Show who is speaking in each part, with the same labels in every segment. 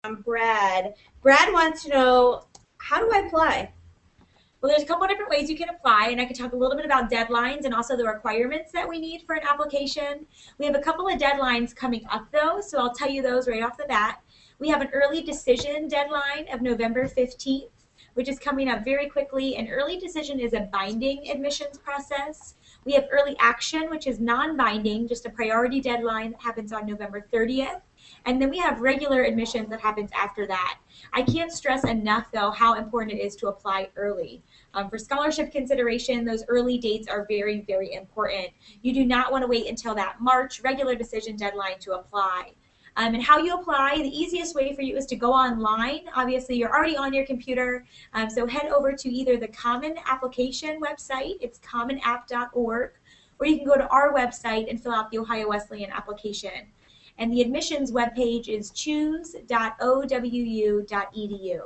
Speaker 1: Brad. Brad wants to know, how do I apply?
Speaker 2: Well, there's a couple of different ways you can apply, and I can talk a little bit about deadlines and also the requirements that we need for an application. We have a couple of deadlines coming up, though, so I'll tell you those right off the bat. We have an early decision deadline of November 15th, which is coming up very quickly. An early decision is a binding admissions process. We have early action, which is non-binding, just a priority deadline that happens on November 30th. And then we have regular admissions that happens after that. I can't stress enough, though, how important it is to apply early. For scholarship consideration, those early dates are very, very important. You do not want to wait until that March regular decision deadline to apply. And how you apply, the easiest way for you is to go online. Obviously, you're already on your computer, so head over to either the Common Application website, it's commonapp.org, or you can go to our website and fill out the Ohio Wesleyan application. And the admissions webpage is choose.owU.edu.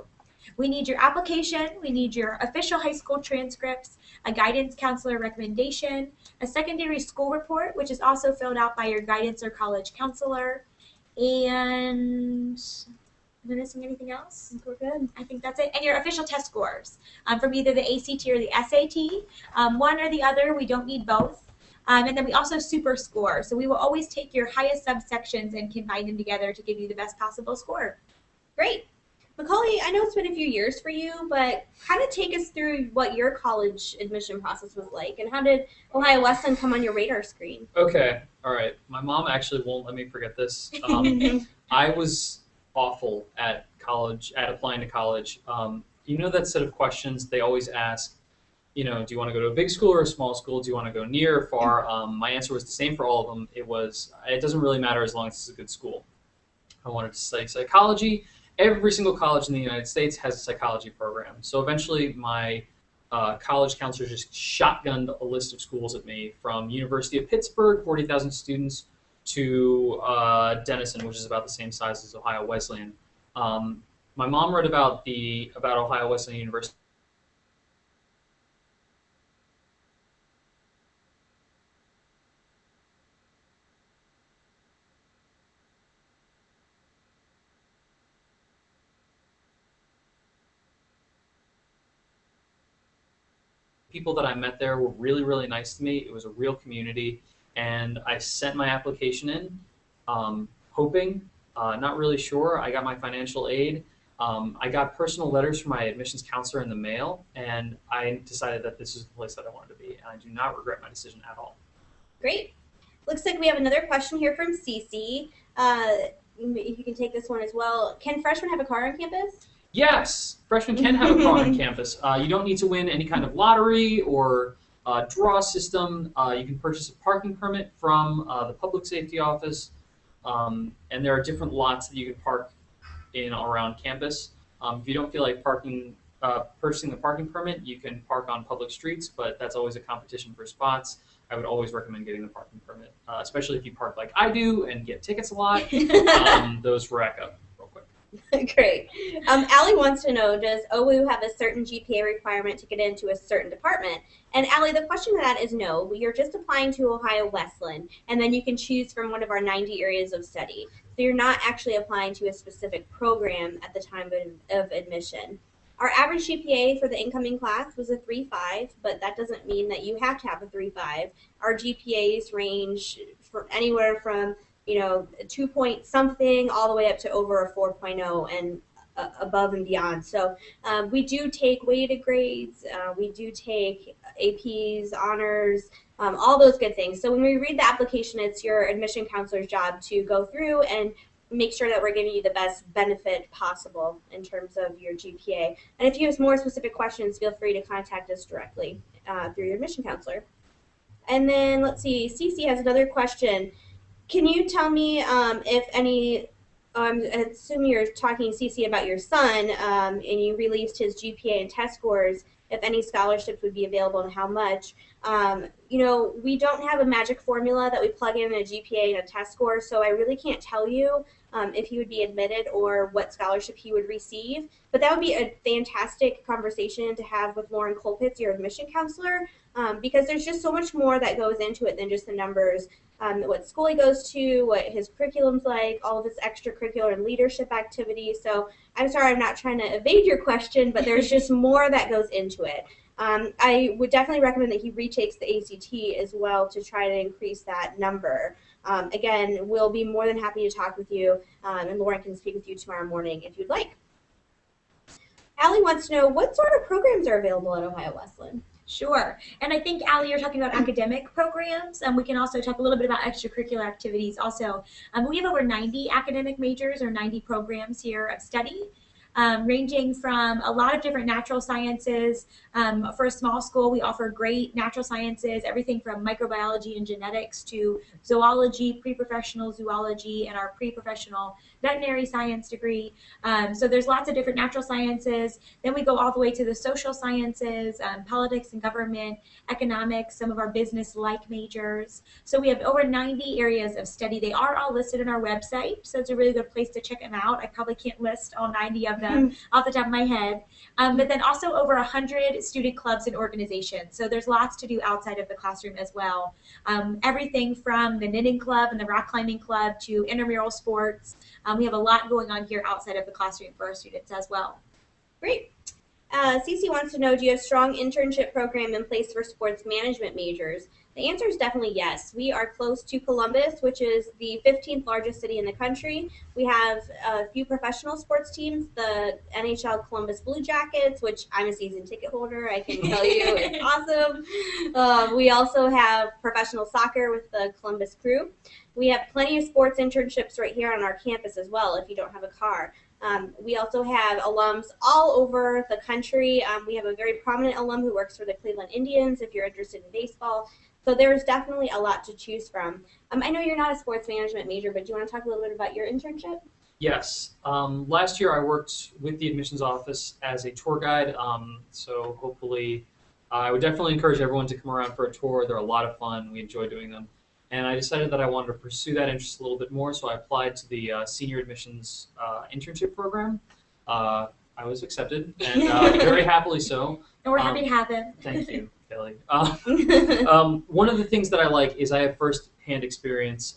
Speaker 2: We need your application, we need your official high school transcripts, a guidance counselor recommendation, a secondary school report, which is also filled out by your guidance or college counselor, and am I missing anything else?
Speaker 1: I think we're good.
Speaker 2: I think that's it. And your official test scores from either the ACT or the SAT. One or the other, we don't need both. And then we also super score. So we will always take your highest subsections and combine them together to give you the best possible score.
Speaker 1: Great. Macaulay, I know it's been a few years for you, but kind of take us through what your college admission process was like, and how did Ohio Wesleyan come on your radar screen?
Speaker 3: Okay, all right. My mom actually won't let me forget this. I was awful at college, at applying to college. You know that set of questions they always ask, do you want to go to a big school or a small school? Do you want to go near or far? My answer was the same for all of them. It doesn't really matter as long as it's a good school. I wanted to study psychology. Every single college in the United States has a psychology program. So eventually my college counselor just shotgunned a list of schools at me, from University of Pittsburgh, 40,000 students, to Denison, which is about the same size as Ohio Wesleyan. My mom wrote about Ohio Wesleyan University. People that I met there were really, really nice to me. It was a real community, and I sent my application in, hoping, not really sure. I got my financial aid. I got personal letters from my admissions counselor in the mail, and I decided that this is the place that I wanted to be, and I do not regret my decision at all.
Speaker 1: Great. Looks like we have another question here from Cece. If you can take this one as well. Can freshmen have a car on campus?
Speaker 3: Yes, freshmen can have a car on campus. You don't need to win any kind of lottery or draw system. You can purchase a parking permit from the public safety office, and there are different lots that you can park in around campus. If you don't feel like purchasing the parking permit, you can park on public streets, but that's always a competition for spots. I would always recommend getting the parking permit, especially if you park like I do and get tickets a lot. Those rack up.
Speaker 1: Great. Allie wants to know, does OWU have a certain GPA requirement to get into a certain department? And Allie, the question to that is no. You're just applying to Ohio Wesleyan, and then you can choose from one of our 90 areas of study. So you're not actually applying to a specific program at the time of admission. Our average GPA for the incoming class was a 3.5, but that doesn't mean that you have to have a 3.5. Our GPAs range from anywhere from 2 point something all the way up to over a 4.0 and above and beyond. So we do take weighted grades, we do take APs, honors, all those good things. So when we read the application, it's your admission counselor's job to go through and make sure that we're giving you the best benefit possible in terms of your GPA. And if you have more specific questions, feel free to contact us directly through your admission counselor. And then let's see, Cece has another question. Can you tell me if any, I assume you're talking, Cece, about your son, and you released his GPA and test scores, if any scholarships would be available and how much. We don't have a magic formula that we plug in a GPA and a test score, so I really can't tell you if he would be admitted or what scholarship he would receive. But that would be a fantastic conversation to have with Lauren Colpitz, your admission counselor, because there's just so much more that goes into it than just the numbers. what school he goes to, what his curriculum's like, all of his extracurricular and leadership activities. So I'm sorry, I'm not trying to evade your question, but there's just more that goes into it. I would definitely recommend that he retakes the ACT as well to try to increase that number. Again, we'll be more than happy to talk with you, and Lauren can speak with you tomorrow morning if you'd like. Allie wants to know what sort of programs are available at Ohio Wesleyan.
Speaker 2: Sure. And I think, Allie, you're talking about academic programs, and we can also talk a little bit about extracurricular activities also. We have over 90 academic majors or 90 programs here of study. Ranging from a lot of different natural sciences. For a small school, we offer great natural sciences, everything from microbiology and genetics to zoology, pre-professional zoology, and our pre-professional veterinary science degree. So there's lots of different natural sciences. Then we go all the way to the social sciences, politics and government, economics, some of our business-like majors. So we have over 90 areas of study. They are all listed on our website, so it's a really good place to check them out. I probably can't list all 90 of them off the top of my head. But then also over 100 student clubs and organizations. So there's lots to do outside of the classroom as well. Everything from the knitting club and the rock climbing club to intramural sports. We have a lot going on here outside of the classroom for our students as well.
Speaker 1: Great. Cece wants to know, do you have a strong internship program in place for sports management majors? The answer is definitely yes. We are close to Columbus, which is the 15th largest city in the country. We have a few professional sports teams, the NHL Columbus Blue Jackets, which I'm a season ticket holder. I can tell you it's awesome. We also have professional soccer with the Columbus Crew. We have plenty of sports internships right here on our campus as well if you don't have a car. We also have alums all over the country. We have a very prominent alum who works for the Cleveland Indians if you're interested in baseball. So there's definitely a lot to choose from. I know you're not a sports management major, but do you want to talk a little bit about your internship?
Speaker 3: Yes. Last year I worked with the admissions office as a tour guide. So hopefully I would definitely encourage everyone to come around for a tour. They're a lot of fun. We enjoy doing them. And I decided that I wanted to pursue that interest a little bit more, so I applied to the senior admissions internship program. I was accepted, and very happily so.
Speaker 2: And we're happy to have him.
Speaker 3: Thank you, Kelly. One of the things that I like is I have first-hand experience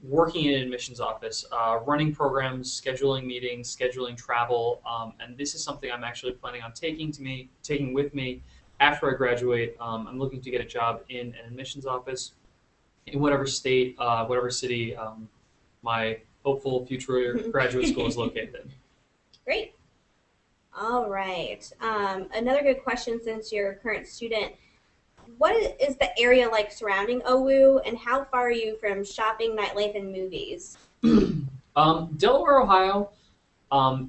Speaker 3: working in an admissions office, running programs, scheduling meetings, scheduling travel, and this is something I'm actually planning on taking with me after I graduate. I'm looking to get a job in an admissions office in whatever state, whatever city my hopeful future graduate school is located in.
Speaker 1: Great. All right. Another good question since you're a current student. What is the area like surrounding OWU, and how far are you from shopping, nightlife, and movies?
Speaker 3: Delaware, Ohio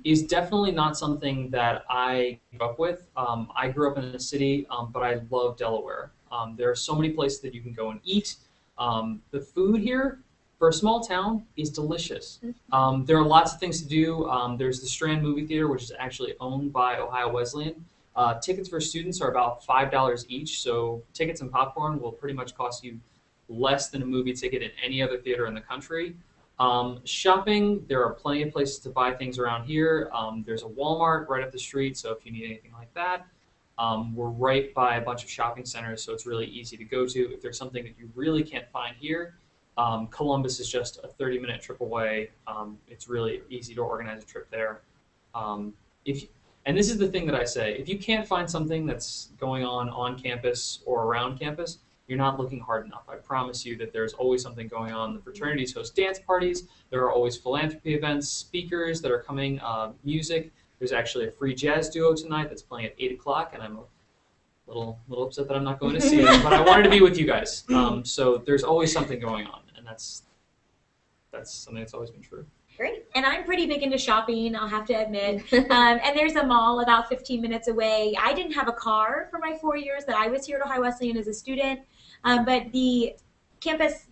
Speaker 3: is definitely not something that I grew up with. I grew up in a city, but I love Delaware. There are so many places that you can go and eat. The food here, for a small town, is delicious. There are lots of things to do. There's the Strand Movie Theater, which is actually owned by Ohio Wesleyan. Tickets for students are about $5 each, so tickets and popcorn will pretty much cost you less than a movie ticket in any other theater in the country. Shopping, there are plenty of places to buy things around here. There's a Walmart right up the street, so if you need anything like that. We're right by a bunch of shopping centers, so it's really easy to go to. If there's something that you really can't find here, Columbus is just a 30-minute trip away. It's really easy to organize a trip there. And this is the thing that I say, if you can't find something that's going on campus or around campus, you're not looking hard enough. I promise you that there's always something going on. The fraternities host dance parties. There are always philanthropy events, speakers that are coming, music. There's actually a free jazz duo tonight that's playing at 8 o'clock, and I'm a little upset that I'm not going to see it, but I wanted to be with you guys. So there's always something going on, and that's something that's always been true.
Speaker 1: Great.
Speaker 2: And I'm pretty big into shopping, I'll have to admit. And there's a mall about 15 minutes away. I didn't have a car for my 4 years that I was here at Ohio Wesleyan as a student, but the campus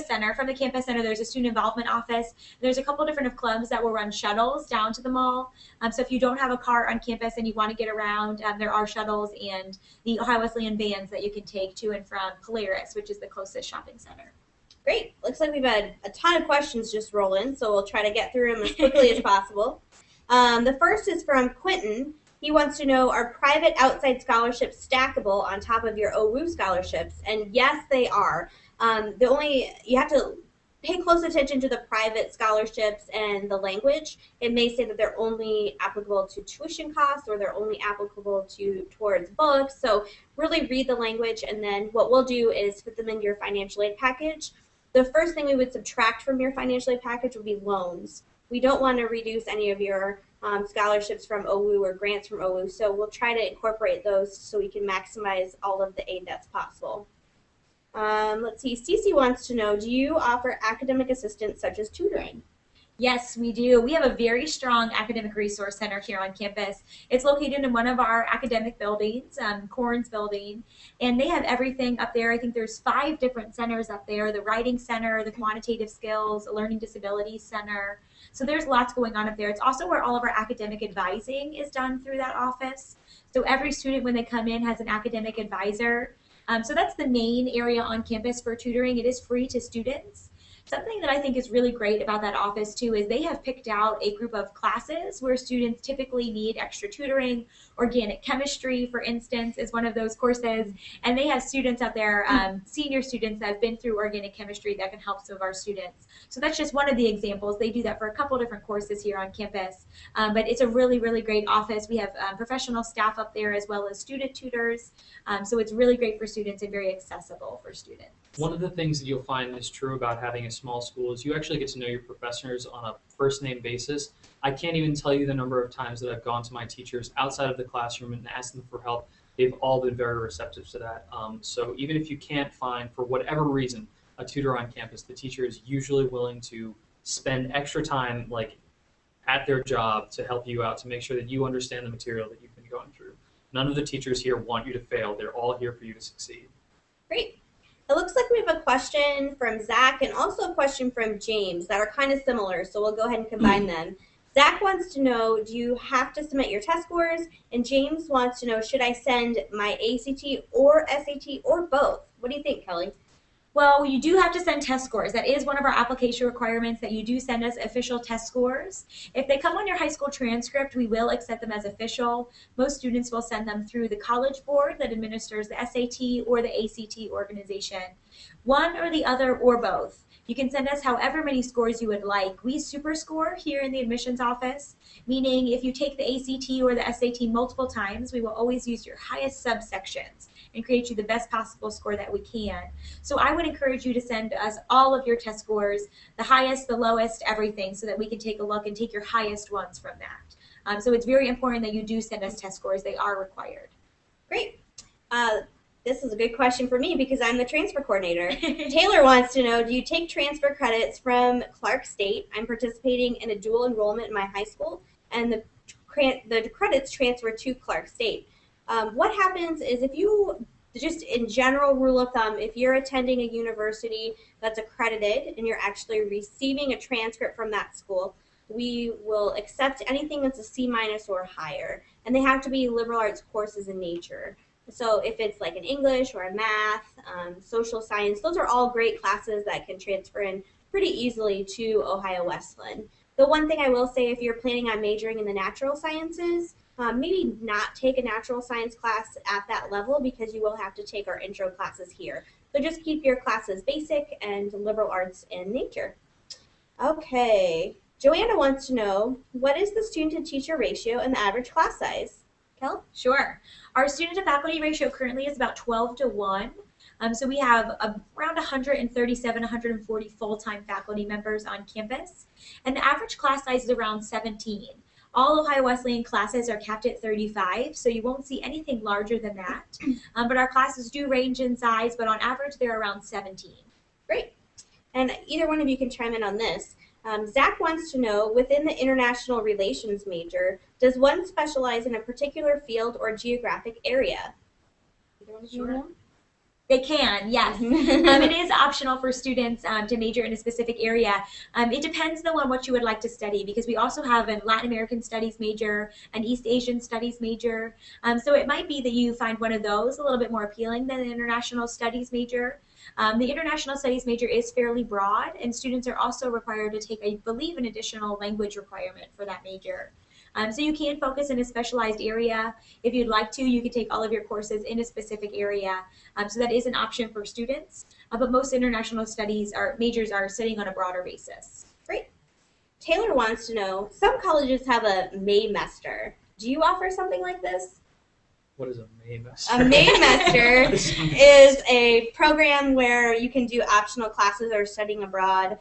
Speaker 2: center, from the campus center, there's a student involvement office. There's a couple different clubs that will run shuttles down to the mall. So if you don't have a car on campus and you want to get around, there are shuttles and the Ohio Wesleyan vans that you can take to and from Polaris, which is the closest shopping center.
Speaker 1: Great. Looks like we've had a ton of questions just roll in, so we'll try to get through them as quickly as possible. The first is from Quentin. He wants to know, are private outside scholarships stackable on top of your OWU scholarships? And yes, they are. You have to pay close attention to the private scholarships and the language. It may say that they're only applicable to tuition costs or they're only applicable towards books. So really read the language, and then what we'll do is put them into your financial aid package. The first thing we would subtract from your financial aid package would be loans. We don't want to reduce any of your scholarships from OWU or grants from OWU, so we'll try to incorporate those so we can maximize all of the aid that's possible. Let's see, Cece wants to know, do you offer academic assistance such as tutoring?
Speaker 2: Yes, we do. We have a very strong academic resource center here on campus. It's located in one of our academic buildings, Corns building, and they have everything up there. I think there's 5 different centers up there: the writing center, the quantitative skills, a learning disabilities center. So there's lots going on up there. It's also where all of our academic advising is done through that office. So every student, when they come in, has an academic advisor. So that's the main area on campus for tutoring. It is free to students. Something that I think is really great about that office too is they have picked out a group of classes where students typically need extra tutoring. Organic chemistry, for instance, is one of those courses, and they have students out there, senior students that have been through organic chemistry that can help some of our students. So that's just one of the examples. They do that for a couple different courses here on campus, but it's a really, really great office. We have professional staff up there as well as student tutors, so it's really great for students and very accessible for students.
Speaker 3: One of the things that you'll find is true about having a small school is you actually get to know your professors on a first name basis. I can't even tell you the number of times that I've gone to my teachers outside of the classroom and asked them for help. They've all been very receptive to that. So even if you can't find, for whatever reason, a tutor on campus, the teacher is usually willing to spend extra time like at their job to help you out, to make sure that you understand the material that you've been going through. None of the teachers here want you to fail. They're all here for you to succeed.
Speaker 1: Great. It looks like we have a question from Zach and also a question from James that are kind of similar, so we'll go ahead and combine them. Zach wants to know, do you have to submit your test scores? And James wants to know, should I send my ACT or SAT or both? What do you think, Kelly?
Speaker 2: Well, you do have to send test scores. That is one of our application requirements, that you do send us official test scores. If they come on your high school transcript, we will accept them as official. Most students will send them through the College Board that administers the SAT or the ACT organization. One or the other or both. You can send us however many scores you would like. We super score here in the admissions office, meaning if you take the ACT or the SAT multiple times, we will always use your highest subsections and create you the best possible score that we can. So I would encourage you to send us all of your test scores, the highest, the lowest, everything, so that we can take a look and take your highest ones from that. So it's very important that you do send us test scores. They are required.
Speaker 1: Great. This is a good question for me because I'm the transfer coordinator. Taylor wants to know, do you take transfer credits from Clark State? I'm participating in a dual enrollment in my high school, and the credits transfer to Clark State. What happens is, if you, just in general rule of thumb, if you're attending a university that's accredited and you're actually receiving a transcript from that school, we will accept anything that's a C- or higher, and they have to be liberal arts courses in nature. So if it's like an English or a math, social science, those are all great classes that can transfer in pretty easily to Ohio Wesleyan. The one thing I will say, if you're planning on majoring in the natural sciences, maybe not take a natural science class at that level, because you will have to take our intro classes here. So just keep your classes basic and liberal arts and nature. Okay, Joanna wants to know, what is the student to teacher ratio and the average class size? Kel?
Speaker 2: Sure. Our student to faculty ratio currently is about 12 to 1. So we have around 137, 140 full-time faculty members on campus, and the average class size is around 17. All Ohio Wesleyan classes are capped at 35, so you won't see anything larger than that. But our classes do range in size, but on average they're around 17.
Speaker 1: Great. And either one of you can chime in on this. Zach wants to know, within the international relations major, does one specialize in a particular field or geographic area?
Speaker 2: Sure. They can, yes. It is optional for students to major in a specific area. It depends though on what you would like to study, because we also have a Latin American Studies major, an East Asian Studies major. So it might be that you find one of those a little bit more appealing than an International Studies major. The International Studies major is fairly broad, and students are also required to take, I believe, an additional language requirement for that major. So you can focus in a specialized area. If you'd like to, you can take all of your courses in a specific area. So that is an option for students, but most international studies majors are studying on a broader basis.
Speaker 1: Great. Taylor wants to know, some colleges have a Maymester. Do you offer something like this?
Speaker 3: What is a Maymester?
Speaker 1: A Maymester is a program where you can do optional classes or studying abroad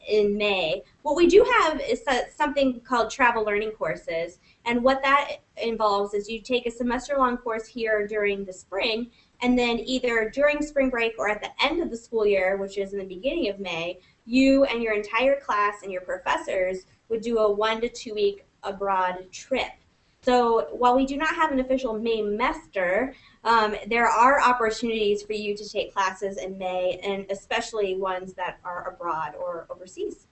Speaker 1: in May. What we do have is something called travel learning courses, and what that involves is you take a semester-long course here during the spring, and then either during spring break or at the end of the school year, which is in the beginning of May, you and your entire class and your professors would do a 1 to 2 week abroad trip. So while we do not have an official Maymester, there are opportunities for you to take classes in May, and especially ones that are abroad or overseas.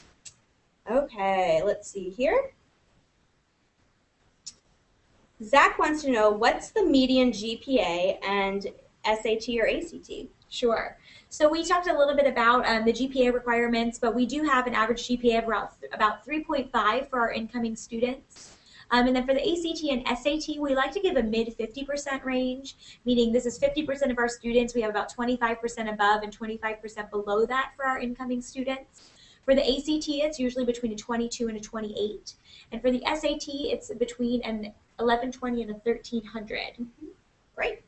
Speaker 1: Okay, let's see here. Zach wants to know, what's the median GPA and SAT or ACT?
Speaker 2: Sure. So we talked a little bit about the GPA requirements, but we do have an average GPA of about 3.5 for our incoming students. And then for the ACT and SAT, we like to give a mid 50% range, meaning this is 50% of our students. We have about 25% above and 25% below that for our incoming students. For the ACT, it's usually between a 22 and a 28. And for the SAT, it's between an 1120 and a 1300.
Speaker 1: Mm-hmm. Great.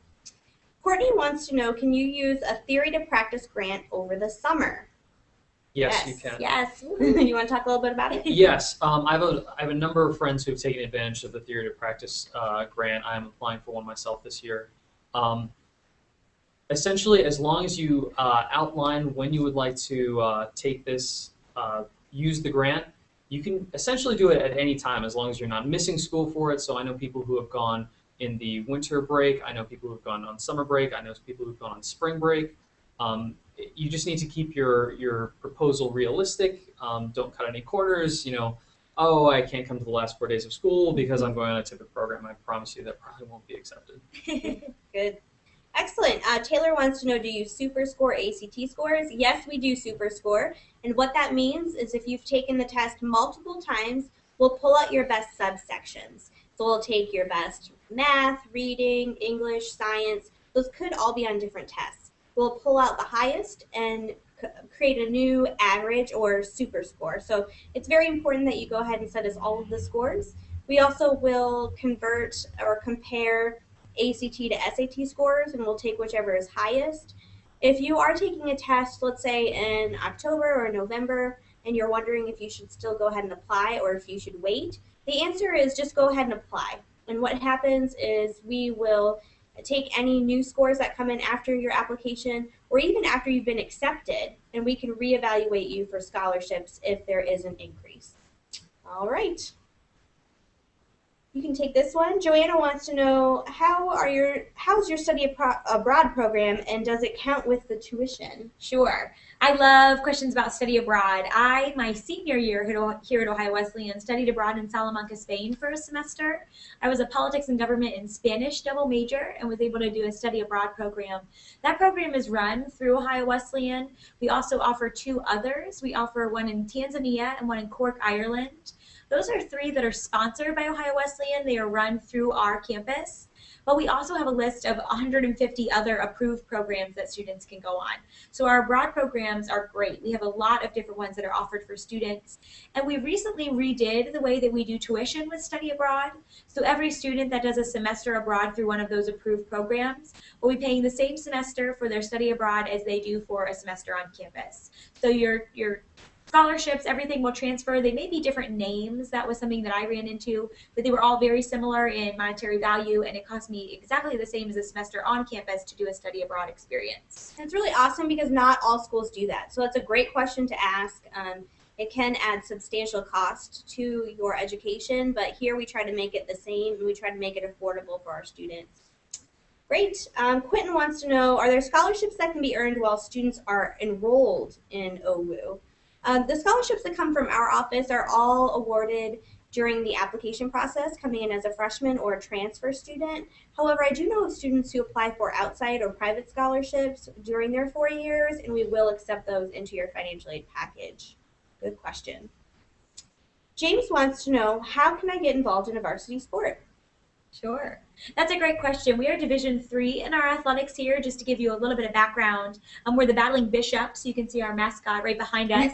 Speaker 1: Courtney wants to know, can you use a theory to practice grant over the summer?
Speaker 3: Yes, you can.
Speaker 1: Yes. You want to talk a little bit about it?
Speaker 3: Yes. I have a number of friends who have taken advantage of the Theory to Practice grant. I'm applying for one myself this year. Essentially, as long as you outline when you would like to take this, use the grant, you can essentially do it at any time as long as you're not missing school for it. So I know people who have gone in the winter break. I know people who have gone on summer break. I know people who have gone on spring break. You just need to keep your proposal realistic. Don't cut any corners. Oh, I can't come to the last 4 days of school because I'm going on a TIPIT program. I promise you that probably won't be accepted.
Speaker 1: Good. Excellent. Taylor wants to know, do you SuperScore ACT scores? Yes, we do SuperScore. And what that means is if you've taken the test multiple times, we'll pull out your best subsections. So we'll take your best math, reading, English, science. Those could all be on different tests. We'll pull out the highest and create a new average or super score. So it's very important that you go ahead and set us all of the scores. We also will convert or compare ACT to SAT scores, and we'll take whichever is highest. If you are taking a test, let's say in October or November, and you're wondering if you should still go ahead and apply or if you should wait, the answer is just go ahead and apply. And what happens is we will take any new scores that come in after your application or even after you've been accepted, and we can reevaluate you for scholarships if there is an increase. All right. You can take this one. Joanna wants to know, how's your study abroad program, and does it count with the tuition?
Speaker 2: Sure. I love questions about study abroad. My senior year here at Ohio Wesleyan, studied abroad in Salamanca, Spain for a semester. I was a politics and government and Spanish double major and was able to do a study abroad program. That program is run through Ohio Wesleyan. We also offer 2 others. We offer one in Tanzania and one in Cork, Ireland. Those are 3 that are sponsored by Ohio Wesleyan. They are run through our campus. But we also have a list of 150 other approved programs that students can go on. So our abroad programs are great. We have a lot of different ones that are offered for students. And we recently redid the way that we do tuition with study abroad. So every student that does a semester abroad through one of those approved programs will be paying the same semester for their study abroad as they do for a semester on campus. So your scholarships, everything will transfer. They may be different names. That was something that I ran into, but they were all very similar in monetary value, and it cost me exactly the same as a semester on campus to do a study abroad experience.
Speaker 1: And it's really awesome because not all schools do that. So that's a great question to ask. It can add substantial cost to your education, but here we try to make it the same, and we try to make it affordable for our students. Great. Quentin wants to know, are there scholarships that can be earned while students are enrolled in OWU? The scholarships that come from our office are all awarded during the application process, coming in as a freshman or a transfer student. However, I do know of students who apply for outside or private scholarships during their 4 years, and we will accept those into your financial aid package. Good question. James wants to know, how can I get involved in a varsity sport?
Speaker 2: Sure. That's a great question. We are Division III in our athletics here, just to give you a little bit of background. We're the Battling Bishops. You can see our mascot right behind us.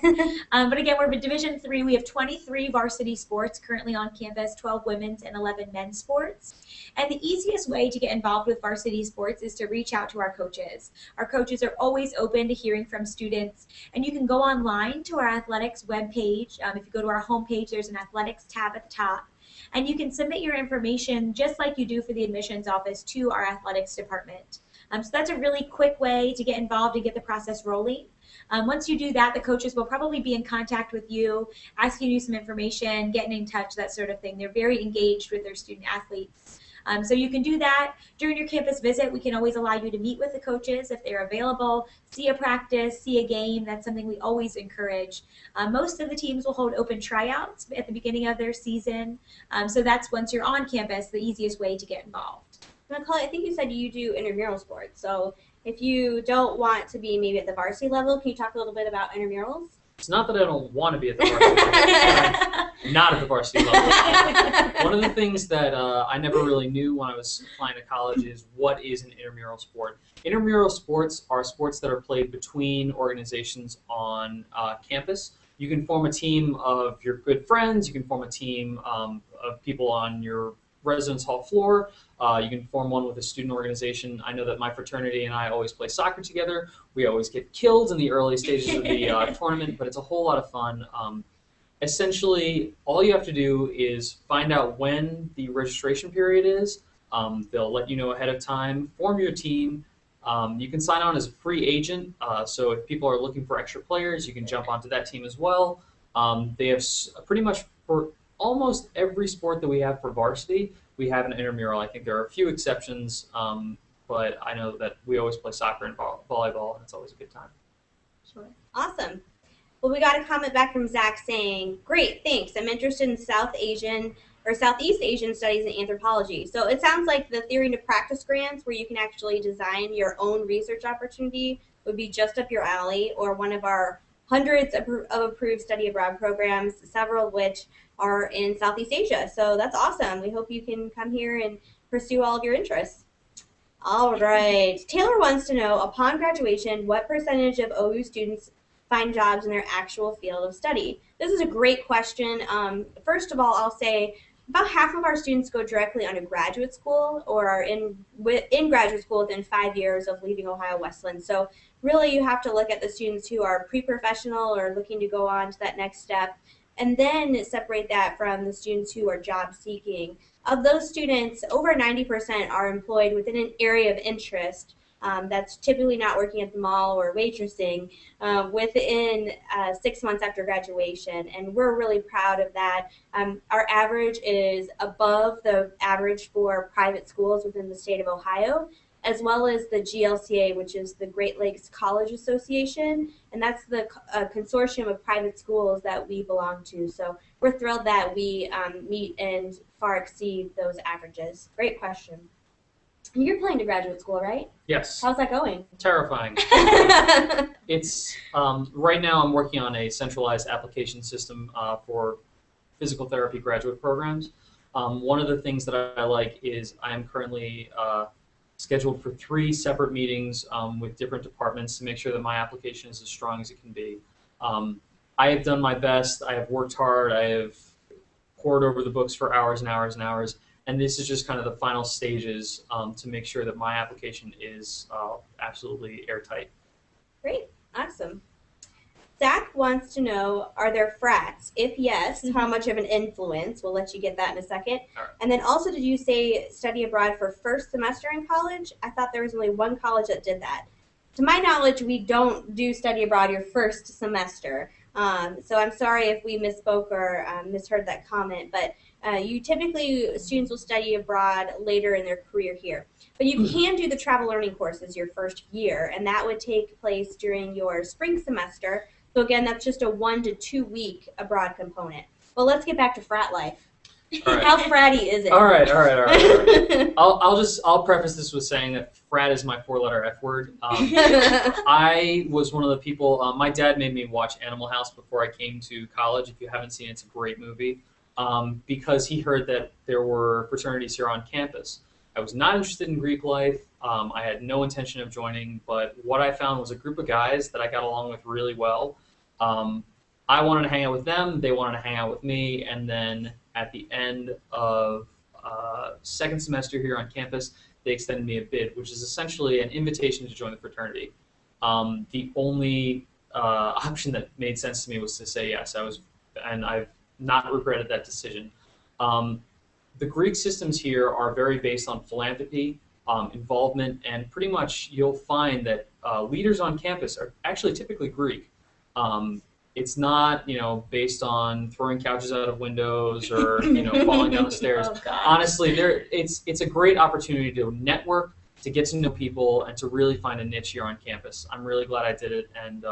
Speaker 2: But again, we're Division III. We have 23 varsity sports currently on campus, 12 women's and 11 men's sports. And the easiest way to get involved with varsity sports is to reach out to our coaches. Our coaches are always open to hearing from students. And you can go online to our athletics webpage. If you go to our homepage, there's an athletics tab at the top. And you can submit your information just like you do for the admissions office to our athletics department. So that's a really quick way to get involved and get the process rolling. Once you do that, the coaches will probably be in contact with you, asking you some information, getting in touch, that sort of thing. They're very engaged with their student athletes. So you can do that during your campus visit. We can always allow you to meet with the coaches if they're available, see a practice, see a game. That's something we always encourage. Most of the teams will hold open tryouts at the beginning of their season. So that's, once you're on campus, the easiest way to get involved.
Speaker 1: Macaulay, I think you said you do intramural sports. So if you don't want to be maybe at the varsity level, can you talk a little bit about intramurals?
Speaker 3: It's not that I don't want to be at the varsity level. I'm not at the varsity level. One of the things that I never really knew when I was applying to college is, what is an intramural sport? Intramural sports are sports that are played between organizations on campus. You can form a team of your good friends. You can form a team of people on your residence hall floor. You can form one with a student organization. I know that my fraternity and I always play soccer together. We always get killed in the early stages of the tournament, but it's a whole lot of fun. Essentially, all you have to do is find out when the registration period is. They'll let you know ahead of time. Form your team. You can sign on as a free agent, so if people are looking for extra players, you can jump onto that team as well. They have pretty much, for almost every sport that we have for varsity, we have an intramural. I think there are a few exceptions, but I know that we always play soccer and volleyball, and it's always a good time.
Speaker 1: Sure. Awesome. Well, we got a comment back from Zach saying, great, thanks. I'm interested in South Asian or Southeast Asian studies and anthropology. So it sounds like the theory to practice grants, where you can actually design your own research opportunity, would be just up your alley, or one of our hundreds of approved study abroad programs, several of which are in Southeast Asia. So that's awesome. We hope you can come here and pursue all of your interests. All right. Taylor wants to know, upon graduation, what percentage of OU students find jobs in their actual field of study? This is a great question. First of all, I'll say about half of our students go directly onto graduate school or are in graduate school within 5 years of leaving Ohio Wesleyan. So really you have to look at the students who are pre-professional or looking to go on to that next step, and then separate that from the students who are job seeking. Of those students, over 90% are employed within an area of interest. That's typically not working at the mall or waitressing within 6 months after graduation, and we're really proud of that. Our average is above the average for private schools within the state of Ohio, as well as the GLCA, which is the Great Lakes College Association, and that's the consortium of private schools that we belong to. So we're thrilled that we meet and far exceed those averages. Great question. You're applying to graduate school, right?
Speaker 3: Yes.
Speaker 1: How's that going?
Speaker 3: Terrifying. It's right now I'm working on a centralized application system for physical therapy graduate programs. One of the things that I like is I am currently scheduled for 3 separate meetings with different departments to make sure that my application is as strong as it can be. I have done my best. I have worked hard. I have pored over the books for hours and hours and hours. And this is just kind of the final stages to make sure that my application is absolutely airtight.
Speaker 1: Great. Awesome. Zach wants to know, are there frats? If yes, how much of an influence? We'll let you get that in a second.
Speaker 3: All right.
Speaker 1: And then also, did you say study abroad for first semester in college? I thought there was only one college that did that. To my knowledge, we don't do study abroad your first semester. So I'm sorry if we misspoke or misheard that comment, but students will study abroad later in their career here. But you can do the travel learning courses your first year, and that would take place during your spring semester. So again, that's just a 1 to 2 week abroad component. Well, let's get back to frat life.
Speaker 3: All right.
Speaker 1: How fratty is it?
Speaker 3: All right. I'll preface this with saying that frat is my four-letter F word. I was one of the people. My dad made me watch Animal House before I came to college. If you haven't seen it, it's a great movie. Because he heard that there were fraternities here on campus. I was not interested in Greek life. I had no intention of joining, but what I found was a group of guys that I got along with really well. I wanted to hang out with them. They wanted to hang out with me, and then at the end of second semester here on campus, they extended me a bid, which is essentially an invitation to join the fraternity. The only option that made sense to me was to say yes. And I've not regretted that decision. The Greek systems here are very based on philanthropy, involvement, and pretty much you'll find that leaders on campus are actually typically Greek. It's not, based on throwing couches out of windows or, falling down the stairs.
Speaker 2: Oh, God.
Speaker 3: Honestly, it's a great opportunity to network, to get to know people, and to really find a niche here on campus. I'm really glad I did it, and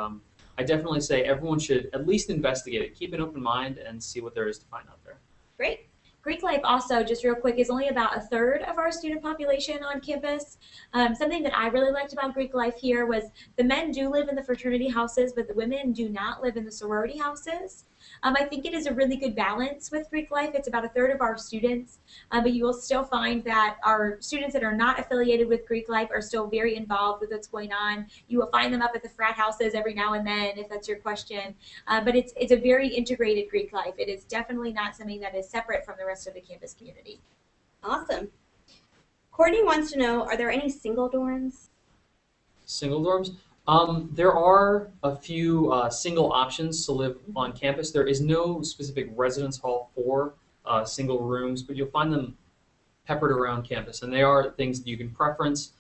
Speaker 3: I definitely say everyone should at least investigate it. Keep an open mind and see what there is to find out there.
Speaker 1: Great.
Speaker 2: Greek life also, just real quick, is only about a third of our student population on campus. Something that I really liked about Greek life here was the men do live in the fraternity houses, but the women do not live in the sorority houses. I think it is a really good balance with Greek life. It's about a third of our students, but you will still find that our students that are not affiliated with Greek life are still very involved with what's going on. You will find them up at the frat houses every now and then, if that's your question. But it's a very integrated Greek life. It is definitely not something that is separate from the rest of the campus community.
Speaker 1: Awesome. Courtney wants to know, are there any single dorms?
Speaker 3: Single dorms? There are a few single options to live on campus. There is no specific residence hall for single rooms, but you'll find them peppered around campus. And they are things that you can preference,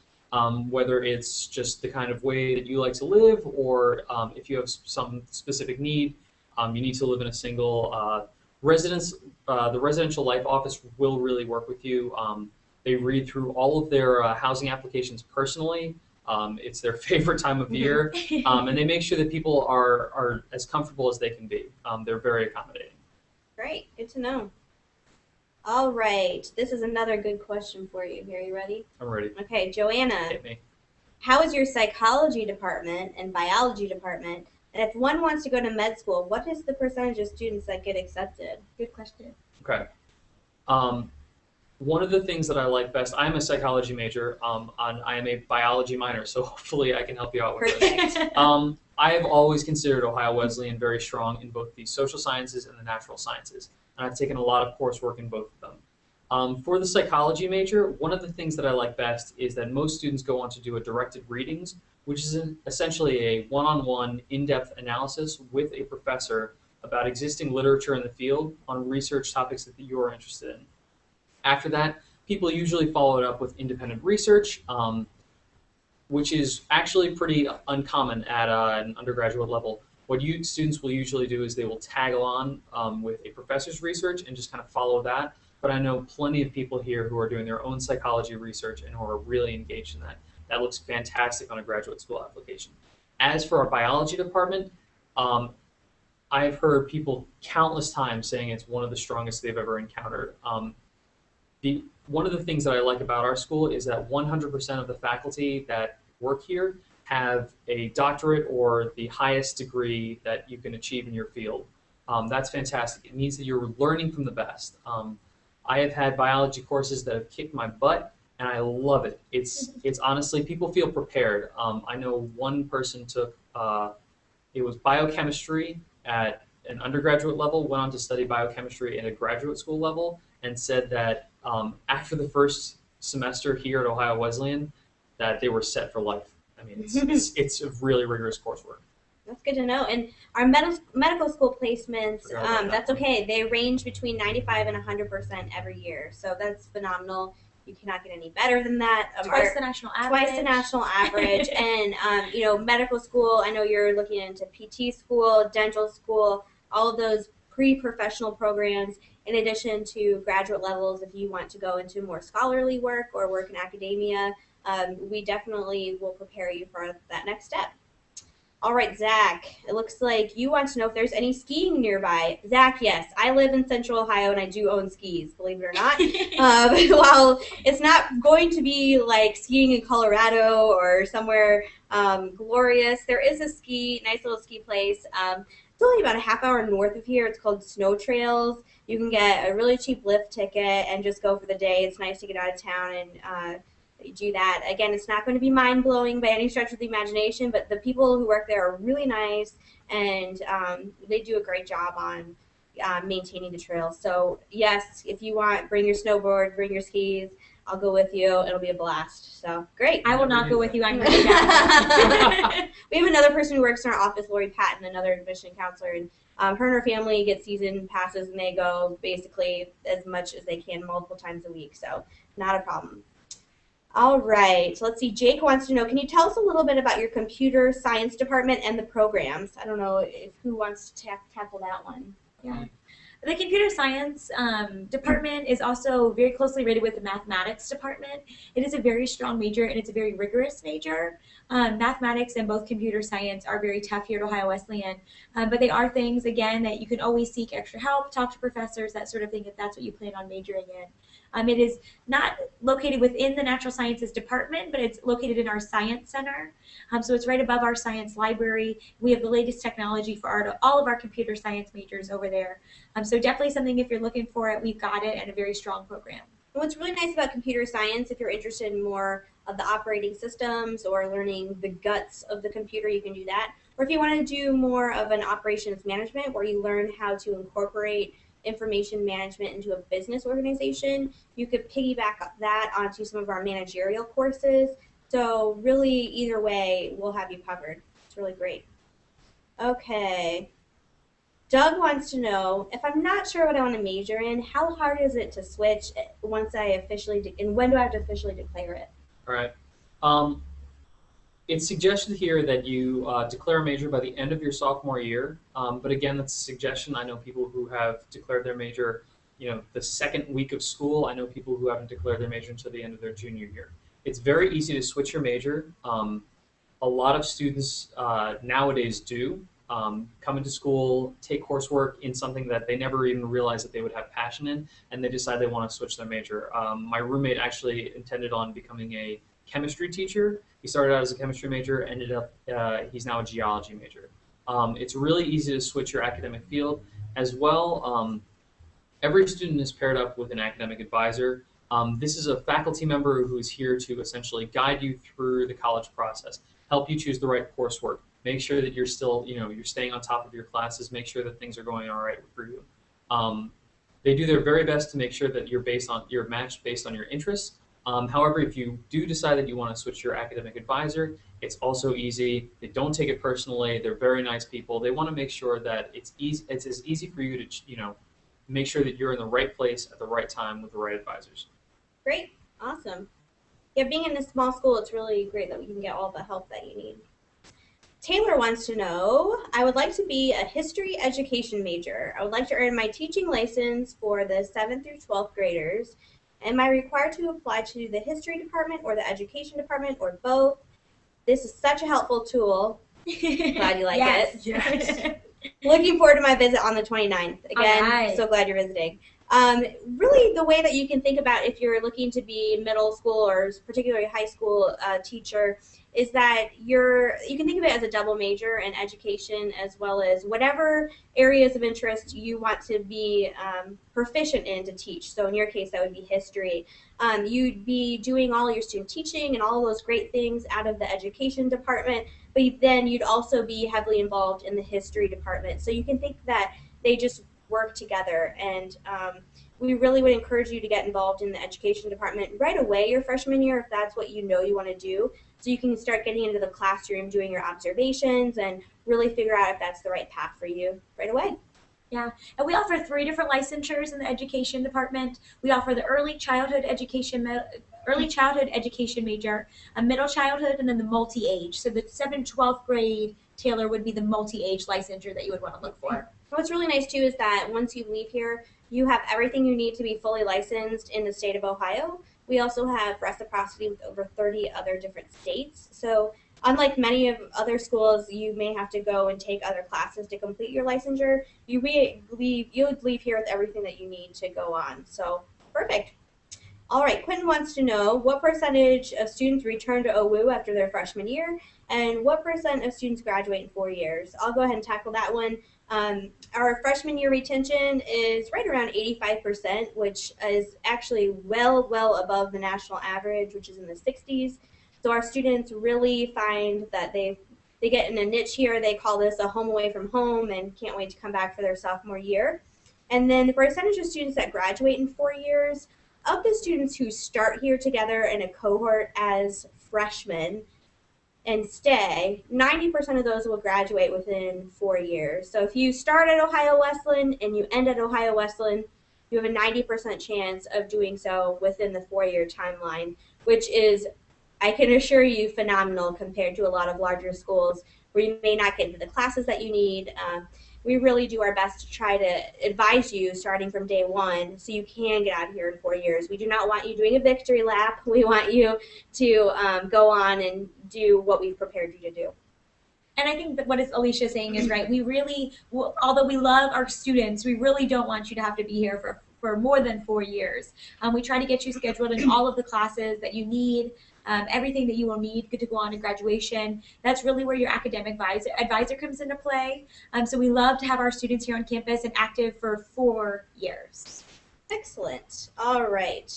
Speaker 3: whether it's just the kind of way that you like to live, or if you have some specific need, you need to live in a single residence. The residential life office will really work with you. They read through all of their housing applications personally. It's their favorite time of year, and they make sure that people are as comfortable as they can be. They're very accommodating.
Speaker 1: Great, good to know. All right, this is another good question for you. Are you ready?
Speaker 3: I'm ready.
Speaker 1: Okay, Joanna,
Speaker 3: Hit me.
Speaker 1: how is your psychology department and biology department? And if one wants to go to med school, what is the percentage of students that get accepted?
Speaker 2: Good question.
Speaker 3: Okay. One of the things that I like best, I'm a psychology major, I am a biology minor, so hopefully I can help you out with this.
Speaker 1: Perfect.
Speaker 3: I have always considered Ohio Wesleyan very strong in both the social sciences and the natural sciences, and I've taken a lot of coursework in both of them. For the psychology major, one of the things that I like best is that most students go on to do a directed readings, which is essentially a one-on-one, in-depth analysis with a professor about existing literature in the field on research topics that you are interested in. After that, people usually follow it up with independent research, which is actually pretty uncommon at an undergraduate level. What students will usually do is they will tag along with a professor's research and just kind of follow that. But I know plenty of people here who are doing their own psychology research and who are really engaged in that. That looks fantastic on a graduate school application. As for our biology department, I've heard people countless times saying it's one of the strongest they've ever encountered. One of the things that I like about our school is that 100% of the faculty that work here have a doctorate or the highest degree that you can achieve in your field. That's fantastic. It means that you're learning from the best. I have had biology courses that have kicked my butt, and I love it. It's honestly, people feel prepared. I know one person took, it was biochemistry at an undergraduate level, went on to study biochemistry at a graduate school level, and said that after the first semester here at Ohio Wesleyan, that they were set for life. I mean, it's a really rigorous coursework.
Speaker 1: That's good to know. And our medical school placements, that's okay. They range between 95 and 100% every year. So that's phenomenal. You cannot get any better than that.
Speaker 2: Twice the national average.
Speaker 1: Twice the national average. And, medical school, I know you're looking into PT school, dental school, all of those pre-professional programs, in addition to graduate levels if you want to go into more scholarly work or work in academia. We definitely will prepare you for that next step. All right, Zach, it looks like you want to know if there's any skiing nearby. Zach, yes, I live in Central Ohio and I do own skis, believe it or not. While it's not going to be like skiing in Colorado or somewhere glorious, there is a nice little ski place. It's only about a half hour north of here. It's called Snow Trails. You can get a really cheap lift ticket and just go for the day. It's nice to get out of town and do that. Again, it's not going to be mind blowing by any stretch of the imagination, but the people who work there are really nice and they do a great job on maintaining the trails. So, yes, if you want, bring your snowboard, bring your skis. I'll go with you. It'll be a blast. So, great.
Speaker 2: I will not go with you. I'm going to
Speaker 1: We have another person who works in our office, Lori Patton, another admission counselor, and her and her family get season passes and they go basically as much as they can multiple times a week. So, not a problem. All right, so let's see. Jake wants to know, can you tell us a little bit about your computer science department and the programs? I don't know who wants to tackle that one.
Speaker 2: Yeah. The computer science department is also very closely related with the mathematics department. It is a very strong major and it's a very rigorous major. Mathematics and both computer science are very tough here at Ohio Wesleyan, but they are things, again, that you can always seek extra help, talk to professors, that sort of thing, if that's what you plan on majoring in. It is not located within the natural sciences department, but it's located in our science center. So it's right above our science library. We have the latest technology for all of our computer science majors over there. So definitely something, if you're looking for it, we've got it, and a very strong program.
Speaker 1: What's really nice about computer science, if you're interested in more of the operating systems or learning the guts of the computer, you can do that. Or if you want to do more of an operations management where you learn how to incorporate information management into a business organization, you could piggyback that onto some of our managerial courses. So really, either way, we'll have you covered. It's really great. Okay. Doug wants to know, if I'm not sure what I want to major in, how hard is it to switch once I officially, and when do I have to officially declare it?
Speaker 3: All right. It's suggested here that you declare a major by the end of your sophomore year. But again, that's a suggestion. I know people who have declared their major, the second week of school. I know people who haven't declared their major until the end of their junior year. It's very easy to switch your major. A lot of students nowadays do come into school, take coursework in something that they never even realized that they would have passion in, and they decide they want to switch their major. My roommate actually intended on becoming a chemistry teacher. He started out as a chemistry major, ended up, he's now a geology major. It's really easy to switch your academic field as well. Every student is paired up with an academic advisor. This is a faculty member who is here to essentially guide you through the college process, help you choose the right coursework, make sure that you're still, you're staying on top of your classes, make sure that things are going all right for you. They do their very best to make sure that you're matched based on your interests. However, if you do decide that you want to switch your academic advisor, it's also easy. They don't take it personally. They're very nice people. They want to make sure that it's as easy for you to, make sure that you're in the right place at the right time with the right advisors.
Speaker 1: Great. Awesome. Yeah, being in a small school, it's really great that we can get all the help that you need. Taylor wants to know, I would like to be a history education major. I would like to earn my teaching license for the 7th through 12th graders. Am I required to apply to the history department or the education department or both? This is such a helpful tool. Glad you like
Speaker 2: Yes.
Speaker 1: it.
Speaker 2: Yes.
Speaker 1: Looking forward to my visit on the 29th. Again,
Speaker 2: right.
Speaker 1: So glad you're visiting. Really, the way that you can think about if you're looking to be middle school or particularly high school teacher is that you can think of it as a double major in education as well as whatever areas of interest you want to be proficient in to teach. So in your case, that would be history. You'd be doing all your student teaching and all of those great things out of the education department, but then you'd also be heavily involved in the history department. So you can think that they just work together, and we really would encourage you to get involved in the education department right away your freshman year if that's what you want to do, so you can start getting into the classroom, doing your observations, and really figure out if that's the right path for you right away.
Speaker 2: Yeah, and we offer 3 different licensures in the education department. We offer the early childhood education major, a middle childhood, and then the multi-age. So the 7th, 12th grade, Taylor, would be the multi-age licensure that you would want to look for.
Speaker 1: What's really nice too is that once you leave here, you have everything you need to be fully licensed in the state of Ohio. We also have reciprocity with over 30 other different states. So Unlike many of other schools, you may have to go and take other classes to complete your licensure. You'll leave here with everything that you need to go on. So perfect. All right, Quentin wants to know what percentage of students return to OWU after their freshman year, and what percent of students graduate in 4 years. I'll go ahead and tackle that one. Our freshman year retention is right around 85%, which is actually well above the national average, which is in the 60s. So our students really find that they get in a niche here. They call this a home away from home and can't wait to come back for their sophomore year. And then the percentage of students that graduate in 4 years, of the students who start here together in a cohort as freshmen and stay, 90% of those will graduate within 4 years. So if you start at Ohio Wesleyan and you end at Ohio Wesleyan, you have a 90% chance of doing so within the 4-year timeline, which is, I can assure you, phenomenal compared to a lot of larger schools where you may not get into the classes that you need. We really do our best to try to advise you starting from day one so you can get out of here in 4 years. We do not want you doing a victory lap. We want you to go on and do what we've prepared you to do.
Speaker 2: And I think that what Alicia is saying is right. We really, although we love our students, we really don't want you to have to be here for more than 4 years. We try to get you scheduled in all of the classes that you need. Everything that you will need to go on to graduation. That's really where your academic advisor comes into play. So we love to have our students here on campus and active for 4 years.
Speaker 1: Excellent. All right.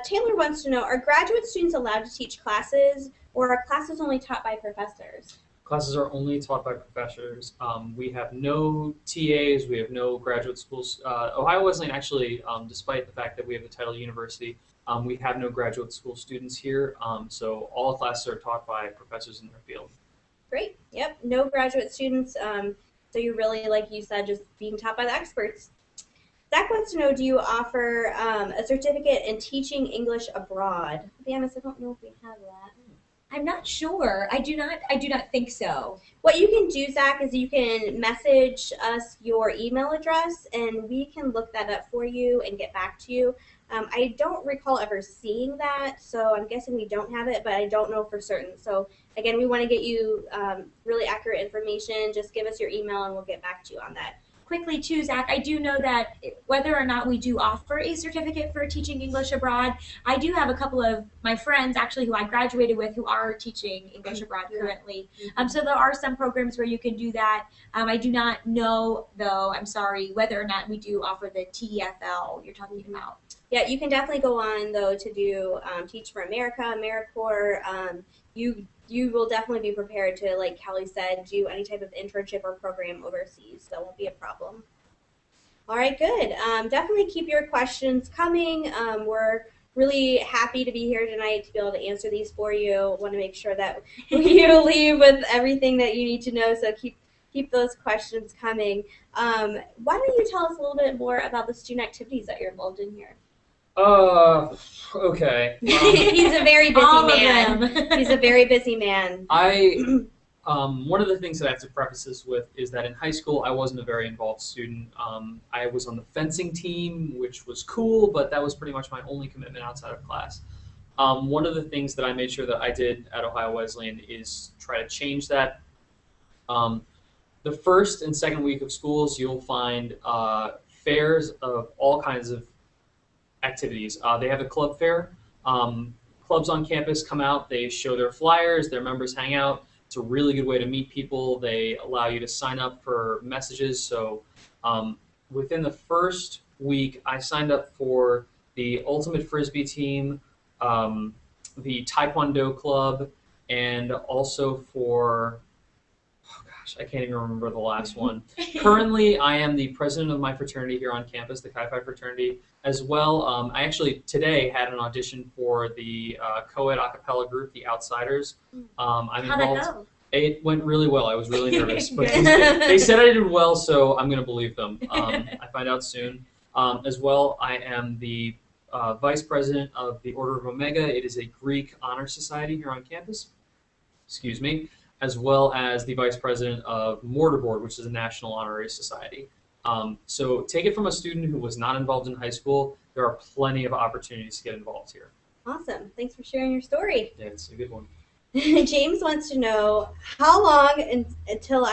Speaker 1: Taylor wants to know, are graduate students allowed to teach classes, or are classes only taught by professors?
Speaker 3: Classes are only taught by professors. We have no TAs. We have no graduate schools. Ohio Wesleyan actually, despite the fact that we have the title university, we have no graduate school students here. So all classes are taught by professors in their field.
Speaker 1: Great. Yep. No graduate students. So you're really, like you said, just being taught by the experts. Zach wants to know, do you offer a certificate in teaching English abroad? To be honest, I don't know if we have that.
Speaker 2: I'm not sure. I do not think so.
Speaker 1: What you can do, Zach, is you can message us your email address, and we can look that up for you and get back to you. I don't recall ever seeing that, so I'm guessing we don't have it, but I don't know for certain. So again, we want to get you really accurate information. Just give us your email, and we'll get back to you on that.
Speaker 2: Quickly too, Zach, I do know that whether or not we do offer a certificate for teaching English abroad, I do have a couple of my friends actually who I graduated with who are teaching English abroad currently. So there are some programs where you can do that. I do not know, though, I'm sorry, whether or not we do offer the TEFL you're talking about.
Speaker 1: Yeah, you can definitely go on, though, to do Teach for America, AmeriCorps. You will definitely be prepared to, like Kelly said, do any type of internship or program overseas. That won't be a problem. All right, good. Definitely keep your questions coming. We're really happy to be here tonight to be able to answer these for you. Want to make sure that you leave with everything that you need to know, so keep those questions coming. Why don't you tell us a little bit more about the student activities that you're involved in here?
Speaker 3: Okay.
Speaker 1: He's a very busy man. He's a very busy man.
Speaker 3: One of the things that I have to preface this with is that in high school, I wasn't a very involved student. I was on the fencing team, which was cool, but that was pretty much my only commitment outside of class. One of the things that I made sure that I did at Ohio Wesleyan is try to change that. The first and second week of schools, you'll find fairs of all kinds of activities. They have a club fair. Clubs on campus come out, they show their flyers, their members hang out. It's a really good way to meet people. They allow you to sign up for messages. So within the first week, I signed up for the Ultimate Frisbee team, the Taekwondo club, and also for, oh gosh, I can't even remember the last one. Currently, I am the president of my fraternity here on campus, the Chi Phi fraternity, as well. I actually today had an audition for the co-ed a cappella group, the Outsiders. I'm
Speaker 2: How'd
Speaker 3: involved.
Speaker 2: that go?
Speaker 3: It went really well. I was really nervous, but they said I did well, so I'm going to believe them. I find out soon. As well, I am the vice president of the Order of Omega. It is a Greek honor society here on campus. Excuse me. As well as the vice president of Mortarboard, which is a national honorary society. So take it from a student who was not involved in high school. There are plenty of opportunities to get involved here.
Speaker 1: Awesome. Thanks for sharing your story.
Speaker 3: Yeah, it's a good one.
Speaker 1: James wants to know how long until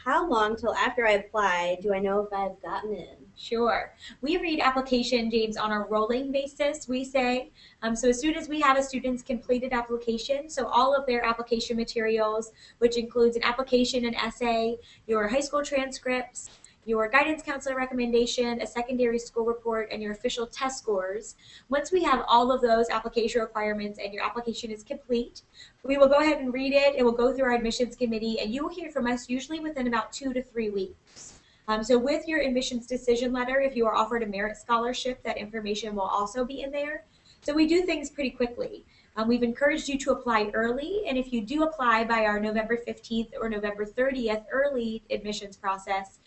Speaker 1: how long till after I apply do I know if I've gotten in?
Speaker 2: Sure. We read application, James, on a rolling basis, we say. So as soon as we have a student's completed application, so all of their application materials, which includes an application, an essay, your high school transcripts, your guidance counselor recommendation, a secondary school report, and your official test scores. Once we have all of those application requirements and your application is complete, we will go ahead and read it. It will go through our admissions committee, and you will hear from us usually within about 2 to 3 weeks. So with your admissions decision letter, if you are offered a merit scholarship, that information will also be in there. So we do things pretty quickly. We've encouraged you to apply early, and if you do apply by our November 15th or November 30th early admissions process,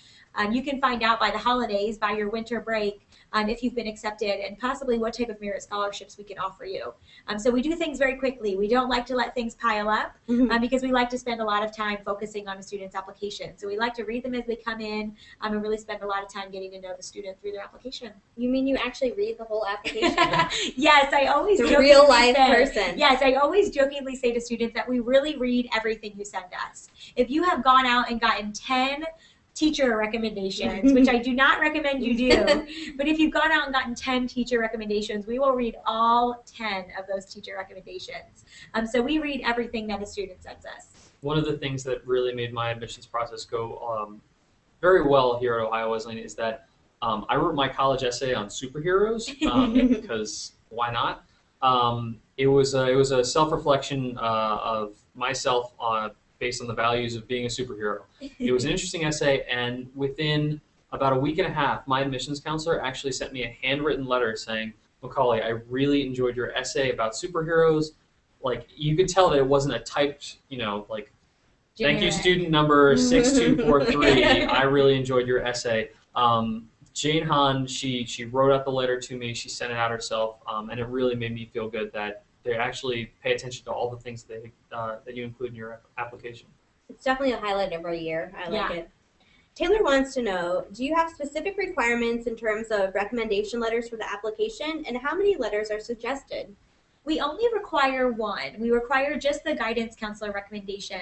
Speaker 2: you can find out by the holidays, by your winter break, if you've been accepted and possibly what type of merit scholarships we can offer you. So we do things very quickly. We don't like to let things pile up because we like to spend a lot of time focusing on a student's application. So we like to read them as they come in and really spend a lot of time getting to know the student through their application.
Speaker 1: You mean you actually read the whole application?
Speaker 2: Yes, I always
Speaker 1: the real life person.
Speaker 2: Yes, I always jokingly say to students that we really read everything you send us. If you have gone out and gotten 10 teacher recommendations, which I do not recommend you do, but if you've gone out and gotten 10 teacher recommendations, we will read all 10 of those teacher recommendations. So we read everything that a student sends us.
Speaker 3: One of the things that really made my admissions process go very well here at Ohio Wesleyan is that I wrote my college essay on superheroes because why not? It was a self-reflection of myself based on the values of being a superhero. It was an interesting essay, and within about a week and a half, my admissions counselor actually sent me a handwritten letter saying, Macaulay, I really enjoyed your essay about superheroes. Like, you could tell that it wasn't a typed, like, thank you, student number 6243. I really enjoyed your essay. Jane Hahn, she wrote out the letter to me. She sent it out herself, and it really made me feel good that they actually pay attention to all the things that you include in your application.
Speaker 1: It's definitely a highlight of our year. I like it. Taylor wants to know, do you have specific requirements in terms of recommendation letters for the application, and how many letters are suggested?
Speaker 2: We only require one. We require just the guidance counselor recommendation.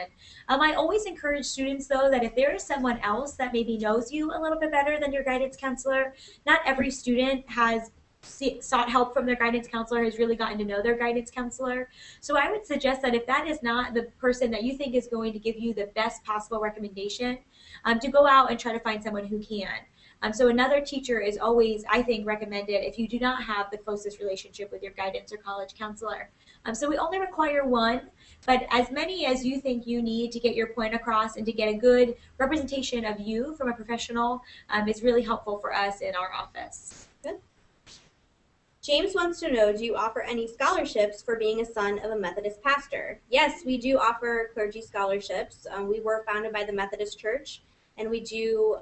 Speaker 2: I always encourage students, though, that if there is someone else that maybe knows you a little bit better than your guidance counselor, not every student has sought help from their guidance counselor, has really gotten to know their guidance counselor. So I would suggest that if that is not the person that you think is going to give you the best possible recommendation, to go out and try to find someone who can. So another teacher is always, I think, recommended if you do not have the closest relationship with your guidance or college counselor. So we only require one, but as many as you think you need to get your point across and to get a good representation of you from a professional is really helpful for us in our office.
Speaker 1: Good. James wants to know, do you offer any scholarships for being a son of a Methodist pastor? Yes, we do offer clergy scholarships. We were founded by the Methodist Church, and we do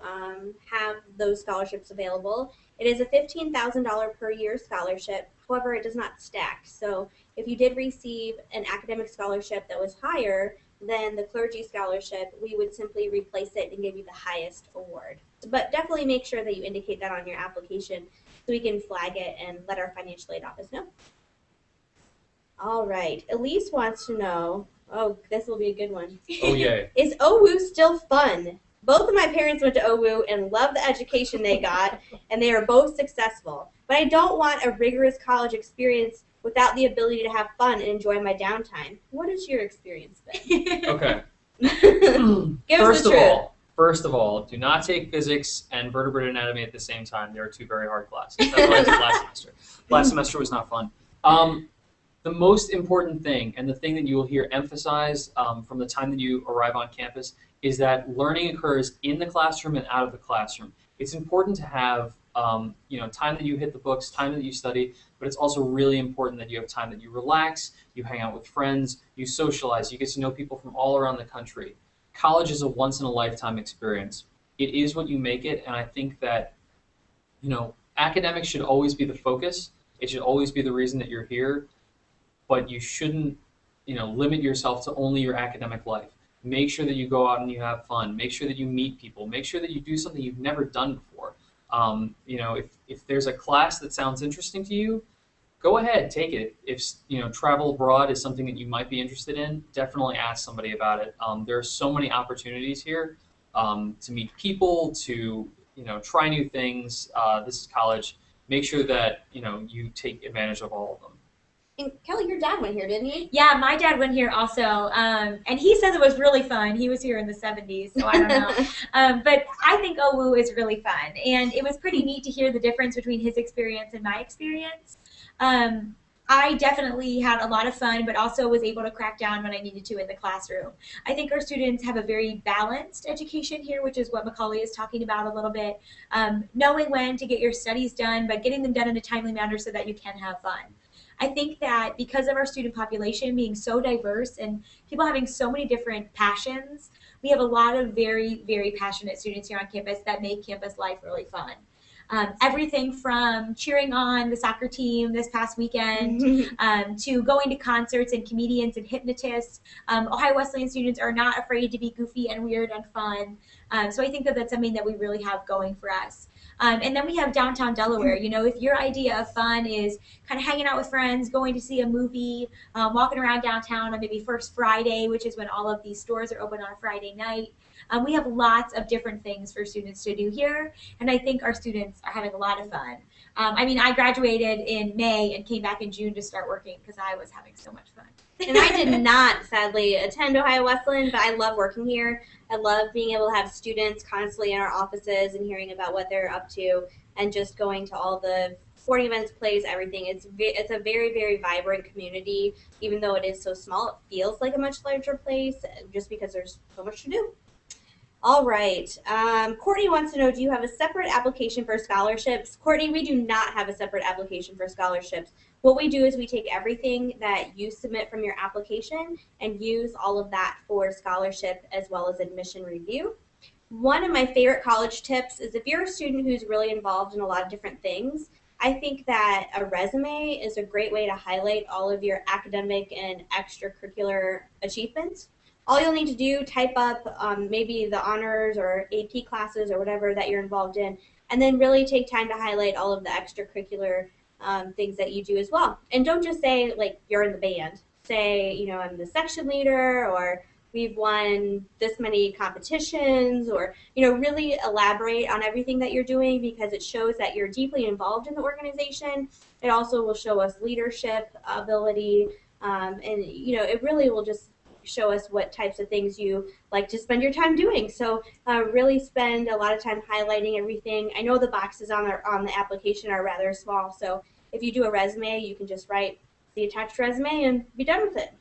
Speaker 1: have those scholarships available. It is a $15,000 per year scholarship. However, it does not stack. So if you did receive an academic scholarship that was higher than the clergy scholarship, we would simply replace it and give you the highest award. But definitely make sure that you indicate that on your application so we can flag it and let our financial aid office know. All right. Elise wants to know, oh, this will be a good one.
Speaker 3: Oh, yay.
Speaker 1: Is OWU still fun? Both of my parents went to OWU and love the education they got, and they are both successful. But I don't want a rigorous college experience without the ability to have fun and enjoy my downtime. What has your experience been?
Speaker 3: Okay.
Speaker 1: Give us the truth.
Speaker 3: First of all, do not take physics and vertebrate anatomy at the same time. They are two very hard classes. That's what I did last semester. Last semester was not fun. The most important thing, and the thing that you will hear emphasized from the time that you arrive on campus, is that learning occurs in the classroom and out of the classroom. It's important to have time that you hit the books, time that you study, but it's also really important that you have time that you relax, you hang out with friends, you socialize, you get to know people from all around the country. College is a once-in-a-lifetime experience. It is what you make it, and I think that academics should always be the focus. It should always be the reason that you're here, but you shouldn't limit yourself to only your academic life. Make sure that you go out and you have fun. Make sure that you meet people. Make sure that you do something you've never done before. If there's a class that sounds interesting to you, go ahead, take it. If travel abroad is something that you might be interested in, definitely ask somebody about it. There are so many opportunities here to meet people, to try new things. This is college. Make sure that you take advantage of all of them.
Speaker 1: And Kelly, your dad went here, didn't he?
Speaker 2: Yeah, my dad went here also, and he says it was really fun. He was here in the 70s, so I don't know. But I think OWU is really fun, and it was pretty neat to hear the difference between his experience and my experience. I definitely had a lot of fun, but also was able to crack down when I needed to in the classroom. I think our students have a very balanced education here, which is what Macaulay is talking about a little bit. Knowing when to get your studies done, but getting them done in a timely manner so that you can have fun. I think that because of our student population being so diverse and people having so many different passions, we have a lot of very, very passionate students here on campus that make campus life really fun. Everything from cheering on the soccer team this past weekend to going to concerts and comedians and hypnotists. Ohio Wesleyan students are not afraid to be goofy and weird and fun. So I think that that's something that we really have going for us. And then we have downtown Delaware. If your idea of fun is kind of hanging out with friends, going to see a movie, walking around downtown on maybe First Friday, which is when all of these stores are open on a Friday night. We have lots of different things for students to do here, and I think our students are having a lot of fun. I graduated in May and came back in June to start working because I was having so much fun.
Speaker 1: And I did not, sadly, attend Ohio Wesleyan, but I love working here. I love being able to have students constantly in our offices and hearing about what they're up to and just going to all the sporting events, plays, everything. It's a very, very vibrant community. Even though it is so small, it feels like a much larger place just because there's so much to do. All right. Courtney wants to know, do you have a separate application for scholarships? Courtney, we do not have a separate application for scholarships. What we do is we take everything that you submit from your application and use all of that for scholarship as well as admission review. One of my favorite college tips is if you're a student who's really involved in a lot of different things, I think that a resume is a great way to highlight all of your academic and extracurricular achievements. All you'll need to do, type up maybe the honors or AP classes or whatever that you're involved in, and then really take time to highlight all of the extracurricular things that you do as well. And don't just say, like, you're in the band. Say, I'm the section leader, or we've won this many competitions, or, really elaborate on everything that you're doing because it shows that you're deeply involved in the organization. It also will show us leadership ability, and, it really will just show us what types of things you like to spend your time doing. So really spend a lot of time highlighting everything. I know the boxes on the application are rather small, so if you do a resume, you can just write the attached resume and be done with it.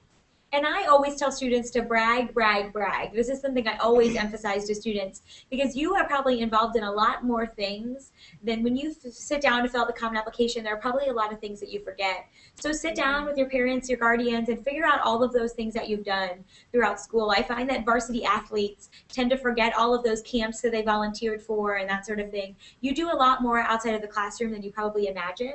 Speaker 2: And I always tell students to brag, brag, brag. This is something I always emphasize to students because you are probably involved in a lot more things than when you sit down to fill out the common application. There are probably a lot of things that you forget. So sit down with your parents, your guardians, and figure out all of those things that you've done throughout school. I find that varsity athletes tend to forget all of those camps that they volunteered for and that sort of thing. You do a lot more outside of the classroom than you probably imagine.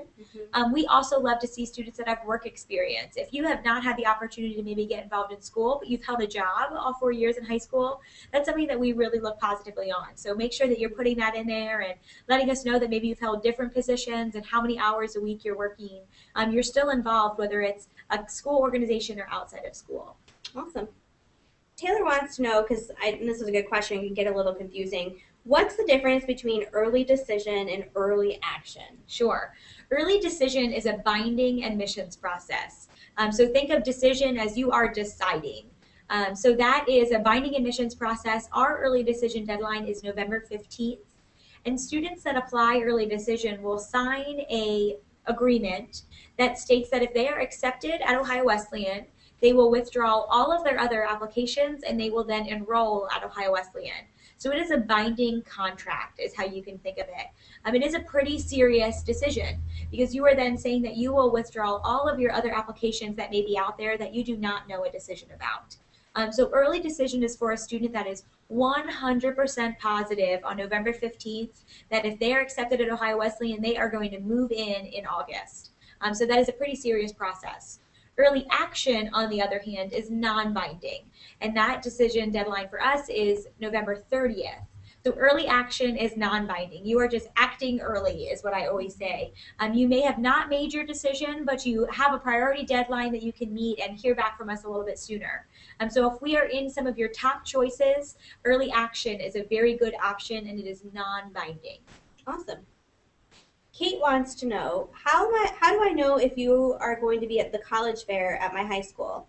Speaker 2: We also love to see students that have work experience. If you have not had the opportunity to maybe get involved in school, but you've held a job all 4 years in high school, that's something that we really look positively on. So make sure that you're putting that in there and letting us know that maybe you've held different positions and how many hours a week you're working. You're still involved, whether it's a school organization or outside of school.
Speaker 1: Awesome. Taylor wants to know, because this is a good question, it can get a little confusing. What's the difference between early decision and early action?
Speaker 2: Sure. Early decision is a binding admissions process. So think of decision as you are deciding. So that is a binding admissions process. Our early decision deadline is November 15th. And students that apply early decision will sign a agreement that states that if they are accepted at Ohio Wesleyan, they will withdraw all of their other applications and they will then enroll at Ohio Wesleyan. So it is a binding contract is how you can think of it. It is a pretty serious decision because you are then saying that you will withdraw all of your other applications that may be out there that you do not know a decision about. So early decision is for a student that is 100% positive on November 15th that if they are accepted at Ohio Wesleyan, they are going to move in August. So that is a pretty serious process. Early action, on the other hand, is non-binding, and that decision deadline for us is November 30th. So early action is non-binding. You are just acting early is what I always say. You may have not made your decision, but you have a priority deadline that you can meet and hear back from us a little bit sooner. So if we are in some of your top choices, early action is a very good option and it is non-binding.
Speaker 1: Awesome. Kate wants to know, how do I know if you are going to be at the college fair at my high school?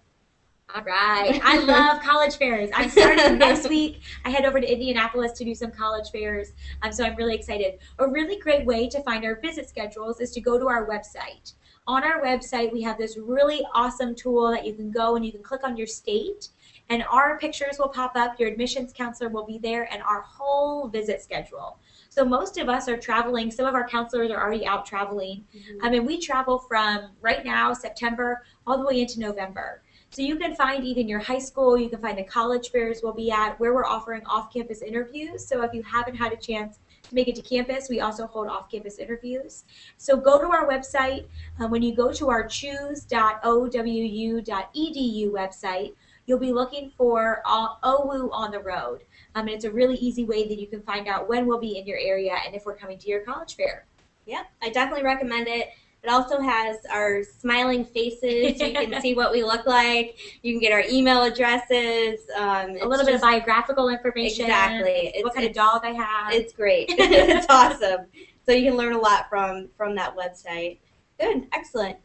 Speaker 2: All right. I love college fairs. I'm starting next week. I head over to Indianapolis to do some college fairs. So I'm really excited. A really great way to find our visit schedules is to go to our website. On our website, we have this really awesome tool that you can go and you can click on your state, and our pictures will pop up. Your admissions counselor will be there, and our whole visit schedule. So most of us are traveling. Some of our counselors are already out traveling. And we travel from right now, September, all the way into November. So you can find even your high school, you can find the college fairs we'll be at, where we're offering off-campus interviews. So if you haven't had a chance to make it to campus, we also hold off-campus interviews. So go to our website. When you go to our choose.owu.edu website, you'll be looking for OWU on the road. And it's a really easy way that you can find out when we'll be in your area and if we're coming to your college fair.
Speaker 1: Yep, I definitely recommend it. It also has our smiling faces, so you can see what we look like. You can get our email addresses.
Speaker 2: A little bit of biographical information.
Speaker 1: Exactly.
Speaker 2: What kind of dog I have.
Speaker 1: It's great. It's awesome. So you can learn a lot from that website. Good, excellent.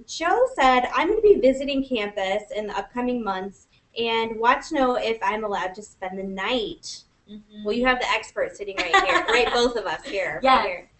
Speaker 1: Joe said, I'm going to be visiting campus in the upcoming months and want to know if I'm allowed to spend the night. Well, you have the expert sitting right here, right? Both of us here.
Speaker 2: Yeah.
Speaker 1: Right here.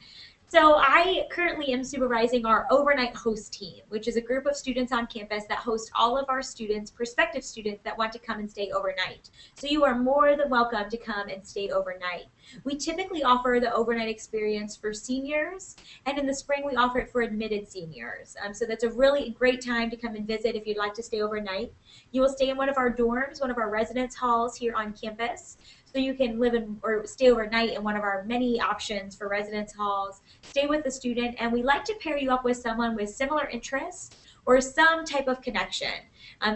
Speaker 2: So I currently am supervising our overnight host team, which is a group of students on campus that host all of our students, prospective students that want to come and stay overnight. So you are more than welcome to come and stay overnight. We typically offer the overnight experience for seniors, and in the spring we offer it for admitted seniors. So that's a really great time to come and visit if you'd like to stay overnight. You will stay in one of our dorms, one of our residence halls here on campus. So you can live in or stay overnight in one of our many options for residence halls, stay with a student, and we like to pair you up with someone with similar interests or some type of connection.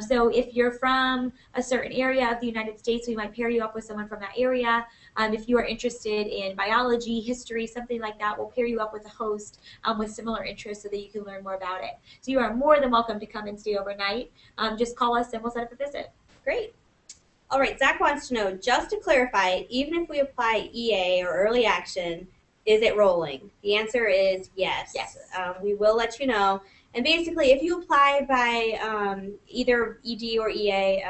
Speaker 2: So if you're from a certain area of the United States, we might pair you up with someone from that area. If you are interested in biology, history, something like that, we'll pair you up with a host with similar interests so that you can learn more about it. So you are more than welcome to come and stay overnight. Just call us and we'll set up a visit.
Speaker 1: Great. All right, Zach wants to know, just to clarify, even if we apply EA or early action, is it rolling? The answer is yes.
Speaker 2: Yes.
Speaker 1: We will let you know. And basically, if you apply by either ED or EA,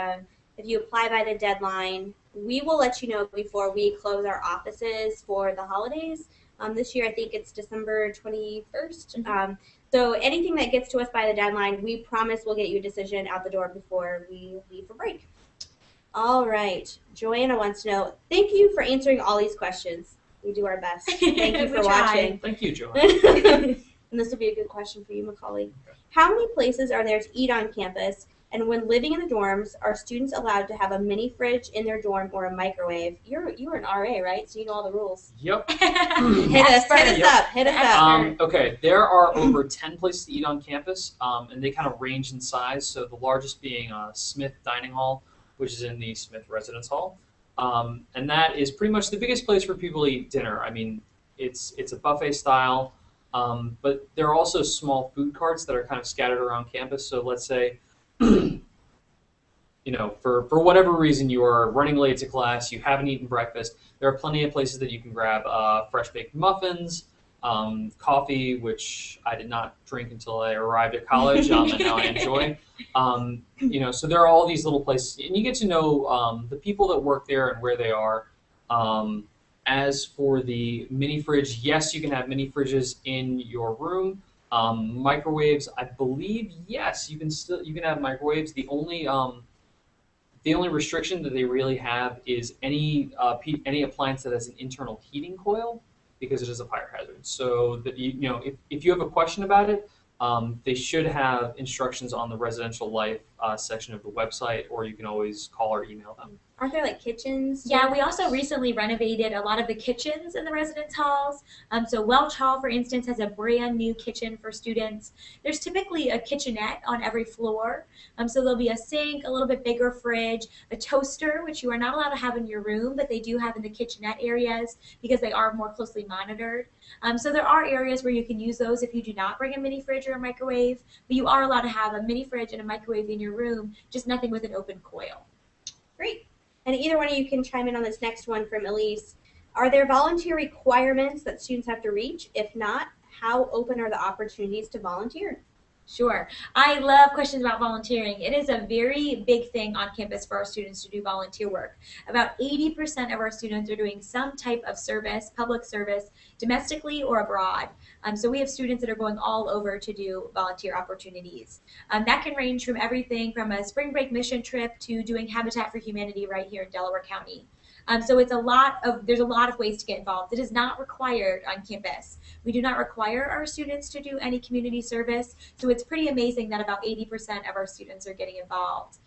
Speaker 1: if you apply by the deadline, we will let you know before we close our offices for the holidays. This year, I think it's December 21st. So anything that gets to us by the deadline, we promise we'll get you a decision out the door before we leave for break. All right. Joanna wants to know, thank you for answering all these questions. We do our best. Thank you for watching.
Speaker 3: Thank you, Joanna.
Speaker 1: And this will be a good question for you, Macaulay. Okay. How many places are there to eat on campus? And when living in the dorms, are students allowed to have a mini fridge in their dorm or a microwave? You're an RA, right? So you know all the rules.
Speaker 3: Yep.
Speaker 1: Hit us up.
Speaker 3: Okay, there are over 10 places to eat on campus, and they kind of range in size. So the largest being Smith Dining Hall, which is in the Smith Residence Hall. And that is pretty much the biggest place for people to eat dinner. I mean, it's a buffet style, but there are also small food carts that are kind of scattered around campus. So let's say, for whatever reason you are running late to class, you haven't eaten breakfast, there are plenty of places that you can grab fresh baked muffins, coffee, which I did not drink until I arrived at college, and now I enjoy. So there are all these little places, and you get to know the people that work there and where they are. As for the mini fridge, yes, you can have mini fridges in your room. Microwaves, I believe, yes, you can have microwaves. The only restriction that they really have is any appliance that has an internal heating coil, because it is a fire hazard. So that if you have a question about it, they should have instructions on the Residential Life section of the website, or you can always call or email them.
Speaker 1: Aren't there like kitchens?
Speaker 2: Yeah, we also recently renovated a lot of the kitchens in the residence halls. So Welch Hall, for instance, has a brand new kitchen for students. There's typically a kitchenette on every floor. So there'll be a sink, a little bit bigger fridge, a toaster, which you are not allowed to have in your room, but they do have in the kitchenette areas because they are more closely monitored. So there are areas where you can use those if you do not bring a mini fridge or a microwave, but you are allowed to have a mini fridge and a microwave in your room, just nothing with an open coil.
Speaker 1: Great. And either one of you can chime in on this next one from Elise. Are there volunteer requirements that students have to reach? If not, how open are the opportunities to volunteer?
Speaker 2: Sure. I love questions about volunteering. It is a very big thing on campus for our students to do volunteer work. About 80% of our students are doing some type of service, public service, domestically or abroad. So we have students that are going all over to do volunteer opportunities. That can range from everything from a spring break mission trip to doing Habitat for Humanity right here in Delaware County. So there's a lot of ways to get involved. It is not required on campus. We do not require our students to do any community service, so it's pretty amazing that about 80% of our students are getting involved.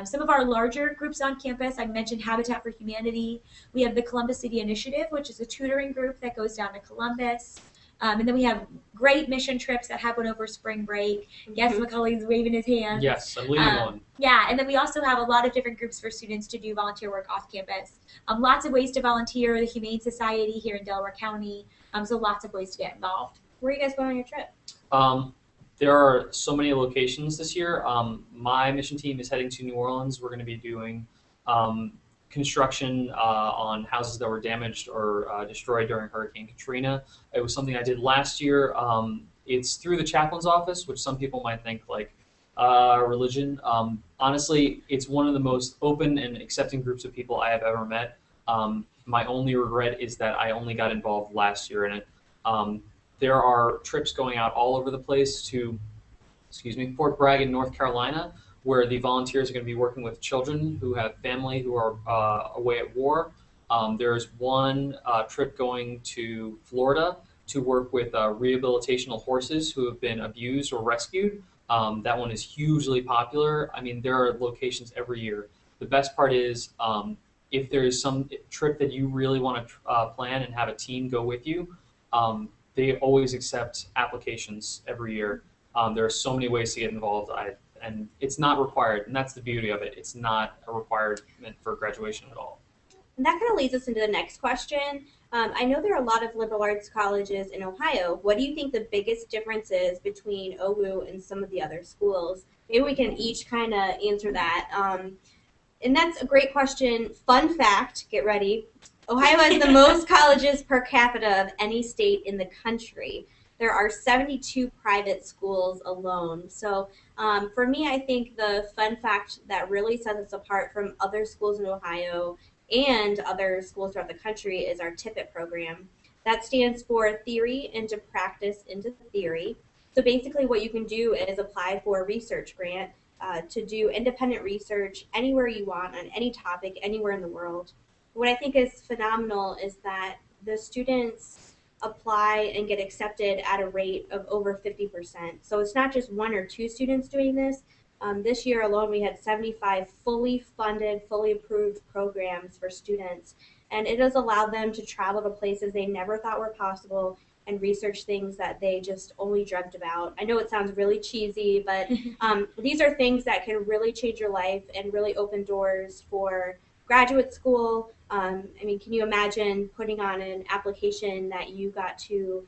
Speaker 2: Some of our larger groups on campus, I mentioned Habitat for Humanity. We have the Columbus City Initiative, which is a tutoring group that goes down to Columbus. And then we have great mission trips that happen over spring break. Yes, Macaulay's waving his hands.
Speaker 3: Yes, I'm leading one.
Speaker 2: Yeah, and then we also have a lot of different groups for students to do volunteer work off campus. Lots of ways to volunteer, the Humane Society here in Delaware County. So lots of ways to get involved.
Speaker 1: Where are you guys going on your trip?
Speaker 3: There are so many locations this year. My mission team is heading to New Orleans. We're going to be doing construction on houses that were damaged or destroyed during Hurricane Katrina. It was something I did last year. It's through the chaplain's office, which some people might think like religion. Honestly, it's one of the most open and accepting groups of people I have ever met. My only regret is that I only got involved last year in it. There are trips going out all over the place to, Fort Bragg in North Carolina, where the volunteers are going to be working with children who have family who are away at war. There's one trip going to Florida to work with rehabilitational horses who have been abused or rescued. That one is hugely popular. I mean, there are locations every year. The best part is if there's some trip that you really want to plan and have a team go with you, they always accept applications every year. There are so many ways to get involved. And it's not required, and that's the beauty of it. It's not a requirement for graduation at all.
Speaker 1: And that kind of leads us into the next question. I know there are a lot of liberal arts colleges in Ohio. What do you think the biggest difference is between OWU and some of the other schools? Maybe we can each kind of answer that. And that's a great question. Fun fact, get ready. Ohio has the most colleges per capita of any state in the country. There are 72 private schools alone. So for me, I think the fun fact that really sets us apart from other schools in Ohio and other schools throughout the country is our TIPIT program. That stands for Theory into Practice into Theory. So basically what you can do is apply for a research grant to do independent research anywhere you want on any topic, anywhere in the world. What I think is phenomenal is that the students apply and get accepted at a rate of over 50%. So it's not just one or two students doing this. This year alone, we had 75 fully funded, fully approved programs for students. And it has allowed them to travel to places they never thought were possible and research things that they just only dreamt about. I know it sounds really cheesy, but these are things that can really change your life and really open doors for graduate school. I mean, can you imagine putting on an application that you got to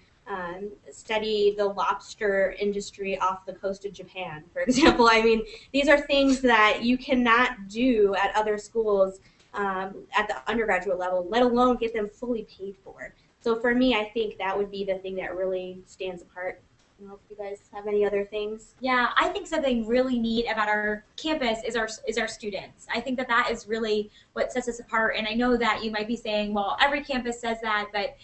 Speaker 1: study the lobster industry off the coast of Japan, for example? I mean, these are things that you cannot do at other schools at the undergraduate level, let alone get them fully paid for. So for me, I think that would be the thing that really stands apart. I don't know if you guys have any other things.
Speaker 2: Yeah, I think something really neat about our campus is our students. I think that is really what sets us apart. And I know that you might be saying, well, every campus says that, but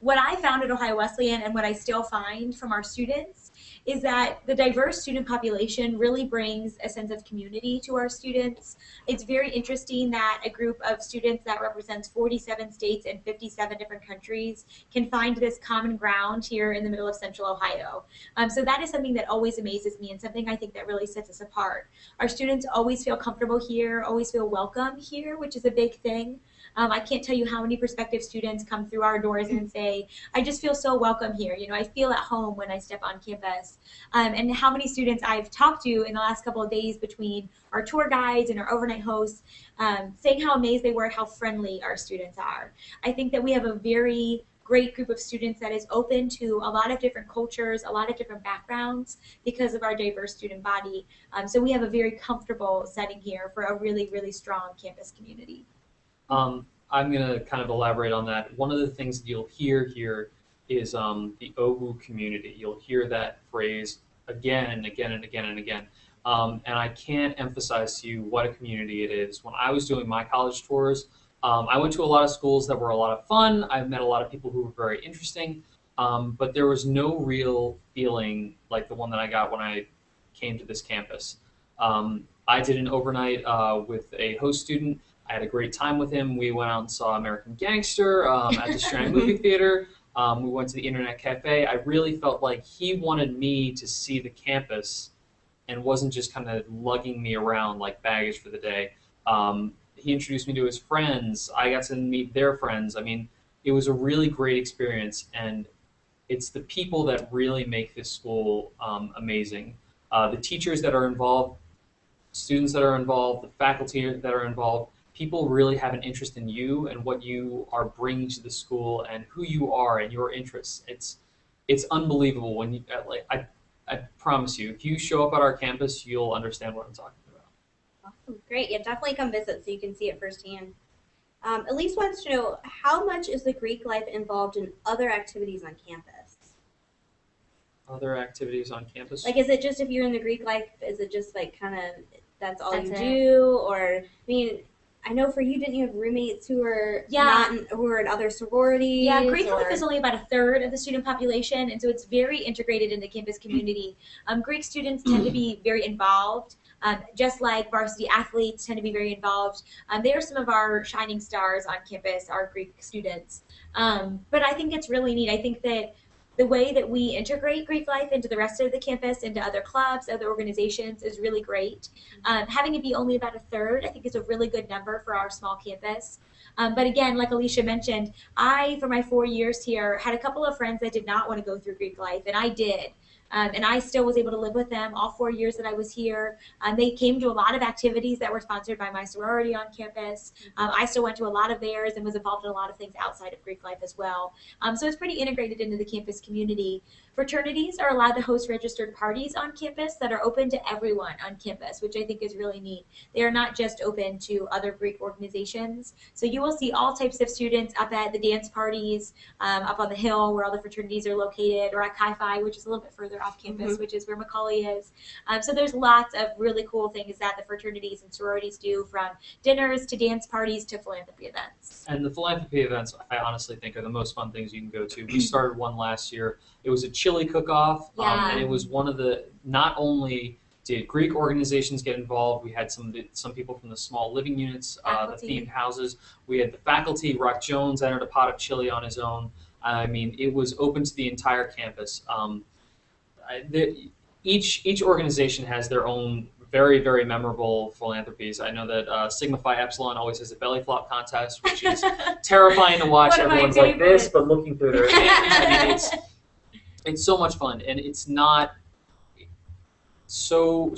Speaker 2: what I found at Ohio Wesleyan and what I still find from our students is that the diverse student population really brings a sense of community to our students. It's very interesting that a group of students that represents 47 states and 57 different countries can find this common ground here in the middle of central Ohio. So that is something that always amazes me and something I think that really sets us apart. Our students always feel comfortable here, always feel welcome here, which is a big thing. I can't tell you how many prospective students come through our doors and say, I just feel so welcome here. You know, I feel at home when I step on campus. And how many students I've talked to in the last couple of days between our tour guides and our overnight hosts, saying how amazed they were at how friendly our students are. I think that we have a very great group of students that is open to a lot of different cultures, a lot of different backgrounds because of our diverse student body. So we have a very comfortable setting here for a really, really strong campus community.
Speaker 3: I'm going to kind of elaborate on that. One of the things that you'll hear here is the OWU community. You'll hear that phrase again and again and again and again. And I can't emphasize to you what a community it is. When I was doing my college tours, I went to a lot of schools that were a lot of fun. I met a lot of people who were very interesting, but there was no real feeling like the one that I got when I came to this campus. I did an overnight with a host student. I had a great time with him. We went out and saw American Gangster at the Strand Movie Theater. We went to the Internet Cafe. I really felt like he wanted me to see the campus and wasn't just kind of lugging me around like baggage for the day. He introduced me to his friends. I got to meet their friends. I mean, it was a really great experience, and it's the people that really make this school amazing. The teachers that are involved, students that are involved, the faculty that are involved, people really have an interest in you and what you are bringing to the school and who you are and your interests. It's unbelievable when you I promise you, if you show up at our campus, you'll understand what I'm talking about.
Speaker 1: Awesome, great. Yeah, definitely come visit so you can see it firsthand. Elise wants to know, how much is the Greek life involved in other activities on campus?
Speaker 3: Other activities on campus?
Speaker 1: Like, is it just if you're in the Greek life, is it just like kind of that's all
Speaker 2: That's
Speaker 1: you
Speaker 2: it.
Speaker 1: do? Or, I mean, I know for you, didn't you have roommates who were who were in other sororities?
Speaker 2: Yeah, Greek life is only about a third of the student population, and so it's very integrated in the campus community. Greek students tend to be very involved, just like varsity athletes tend to be very involved. They are some of our shining stars on campus, our Greek students. But I think it's really neat. I think that the way that we integrate Greek life into the rest of the campus, into other clubs, other organizations is really great. Having it be only about a third, I think, is a really good number for our small campus. But again, like Alicia mentioned, I, for my 4 years here, had a couple of friends that did not want to go through Greek life, and I did. And I still was able to live with them all 4 years that I was here. They came to a lot of activities that were sponsored by my sorority on campus. I still went to a lot of theirs and was involved in a lot of things outside of Greek life as well. So it's pretty integrated into the campus community. Fraternities are allowed to host registered parties on campus that are open to everyone on campus, which I think is really neat. They are not just open to other Greek organizations. So you will see all types of students up at the dance parties, up on the hill where all the fraternities are located, or at Chi-Phi, which is a little bit further off campus, which is where Macaulay is. So there's lots of really cool things that the fraternities and sororities do, from dinners to dance parties to philanthropy events.
Speaker 3: And the philanthropy events, I honestly think, are the most fun things you can go to. We started one last year. It was a chili cook-off, and it was one of the, not only did Greek organizations get involved, we had some people from the small living units, the themed houses. We had the faculty. Rock Jones entered a pot of chili on his own. I mean, it was open to the entire campus. Each organization has their own very, very memorable philanthropies. I know that Sigma Phi Epsilon always has a belly flop contest, which is terrifying to watch. Everyone's like this, but looking through their hands. I mean, it's so much fun, and it's not so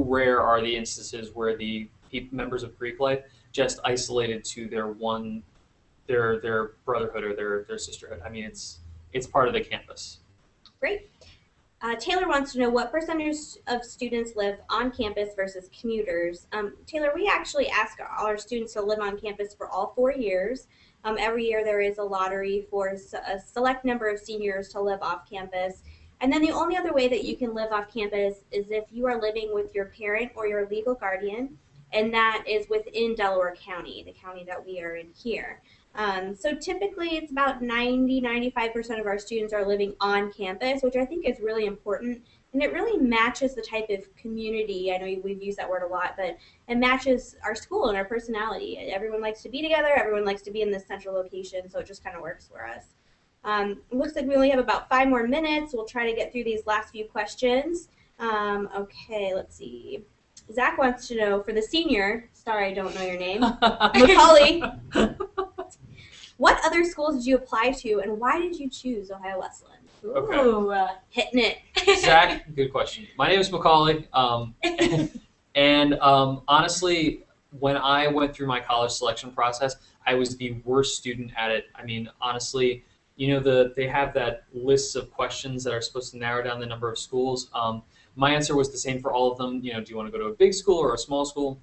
Speaker 3: rare are the instances where the members of Greek life just isolated to their brotherhood or their sisterhood. I mean, it's part of the campus.
Speaker 1: Great. Taylor wants to know, what percentage of students live on campus versus commuters? Taylor, we actually ask all our students to live on campus for all 4 years. Every year there is a lottery for a select number of seniors to live off campus. And then the only other way that you can live off campus is if you are living with your parent or your legal guardian, and that is within Delaware County, the county that we are in here. So typically it's about 90-95% of our students are living on campus, which I think is really important. And it really matches the type of community. I know we've used that word a lot, but it matches our school and our personality. Everyone likes to be together. Everyone likes to be in this central location, so it just kind of works for us. It looks like we only have about 5 more minutes. We'll try to get through these last few questions. Okay, let's see. Zach wants to know, for the senior, sorry I don't know your name, Macaulay, what other schools did you apply to and why did you choose Ohio Wesleyan?
Speaker 3: Okay.
Speaker 2: Ooh.
Speaker 1: Hitting it.
Speaker 3: Zach, good question. My name is Macaulay, and honestly, when I went through my college selection process, I was the worst student at it. I mean, honestly, they have that list of questions that are supposed to narrow down the number of schools. My answer was the same for all of them. Do you want to go to a big school or a small school,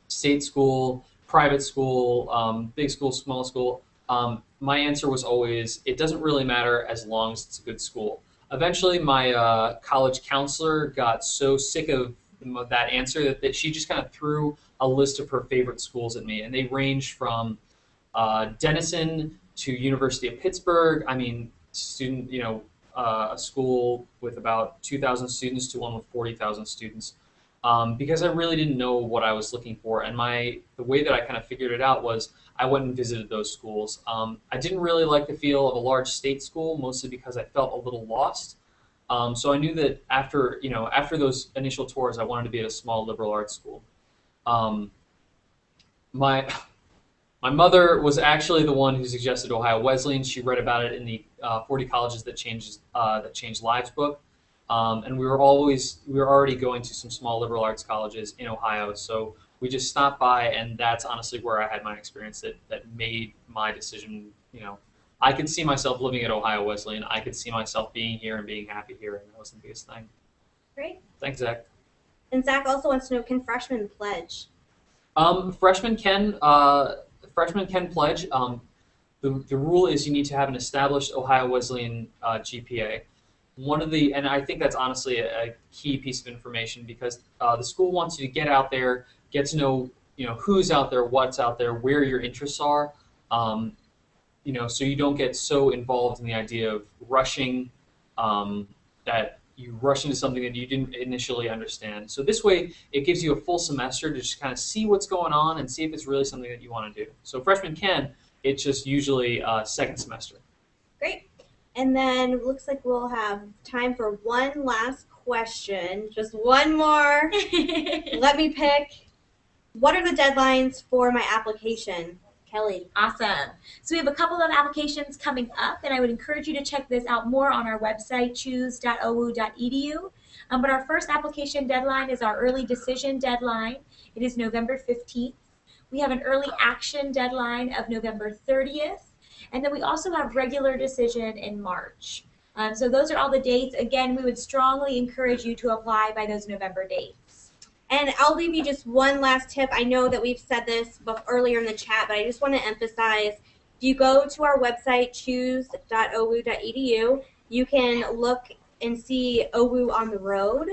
Speaker 3: state school, private school, big school, small school? My answer was always, it doesn't really matter as long as it's a good school. Eventually, my college counselor got so sick of that answer that she just kind of threw a list of her favorite schools at me, and they ranged from Denison to University of Pittsburgh. I mean, a school with about 2,000 students to one with 40,000 students. Because I really didn't know what I was looking for, and the way that I kind of figured it out was I went and visited those schools. I didn't really like the feel of a large state school, mostly because I felt a little lost. So I knew that after those initial tours, I wanted to be at a small liberal arts school. My mother was actually the one who suggested Ohio Wesleyan. She read about it in the 40 Colleges That Changed Lives book. And we were already going to some small liberal arts colleges in Ohio, so we just stopped by, and that's honestly where I had my experience that made my decision. I could see myself living at Ohio Wesleyan. I could see myself being here and being happy here, and that was the biggest thing.
Speaker 1: Great.
Speaker 3: Thanks, Zach.
Speaker 1: And Zach also wants to know, can freshmen pledge?
Speaker 3: Freshmen can pledge. The rule is you need to have an established Ohio Wesleyan GPA. And I think that's honestly a key piece of information, because the school wants you to get out there, get to know who's out there, what's out there, where your interests are, so you don't get so involved in the idea of rushing, that you rush into something that you didn't initially understand. So this way, it gives you a full semester to just kind of see what's going on and see if it's really something that you want to do. So freshmen can. It's just usually second semester.
Speaker 1: Great. And then it looks like we'll have time for one last question. Just one more. Let me pick. What are the deadlines for my application? Kelly.
Speaker 2: Awesome. So we have a couple of applications coming up, and I would encourage you to check this out more on our website, choose.owu.edu. But our first application deadline is our early decision deadline. It is November 15th. We have an early action deadline of November 30th. And then we also have regular decision in March. So those are all the dates. Again, we would strongly encourage you to apply by those November dates.
Speaker 1: And I'll leave you just one last tip. I know that we've said this earlier in the chat, but I just want to emphasize, if you go to our website, choose.owu.edu, you can look and see OWU on the road.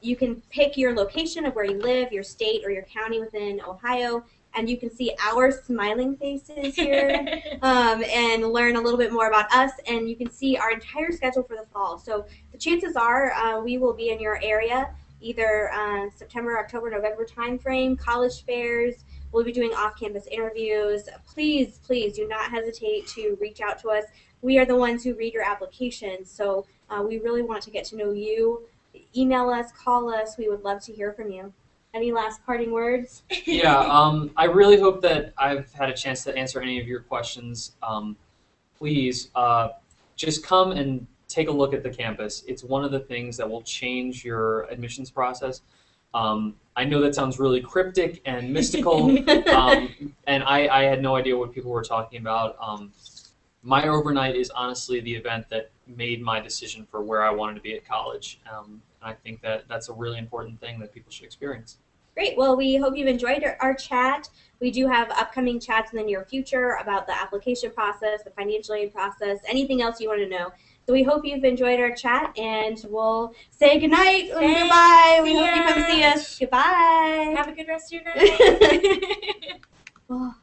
Speaker 1: You can pick your location of where you live, your state, or your county within Ohio. And you can see our smiling faces here and learn a little bit more about us. And you can see our entire schedule for the fall. So the chances are we will be in your area either September, October, November timeframe, college fairs. We'll be doing off-campus interviews. Please, please do not hesitate to reach out to us. We are the ones who read your applications. So we really want to get to know you. Email us, call us. We would love to hear from you. Any last parting words?
Speaker 3: Yeah, I really hope that I've had a chance to answer any of your questions. Please, just come and take a look at the campus. It's one of the things that will change your admissions process. I know that sounds really cryptic and mystical, and I had no idea what people were talking about. My overnight is honestly the event that made my decision for where I wanted to be at college. I think that that's a really important thing that people should experience.
Speaker 1: Great. Well, we hope you've enjoyed our chat. We do have upcoming chats in the near future about the application process, the financial aid process, anything else you want to know. So we hope you've enjoyed our chat, and we'll say goodnight and goodbye. We hope you come see us. Goodbye.
Speaker 2: Have a good rest of your night.
Speaker 1: Oh.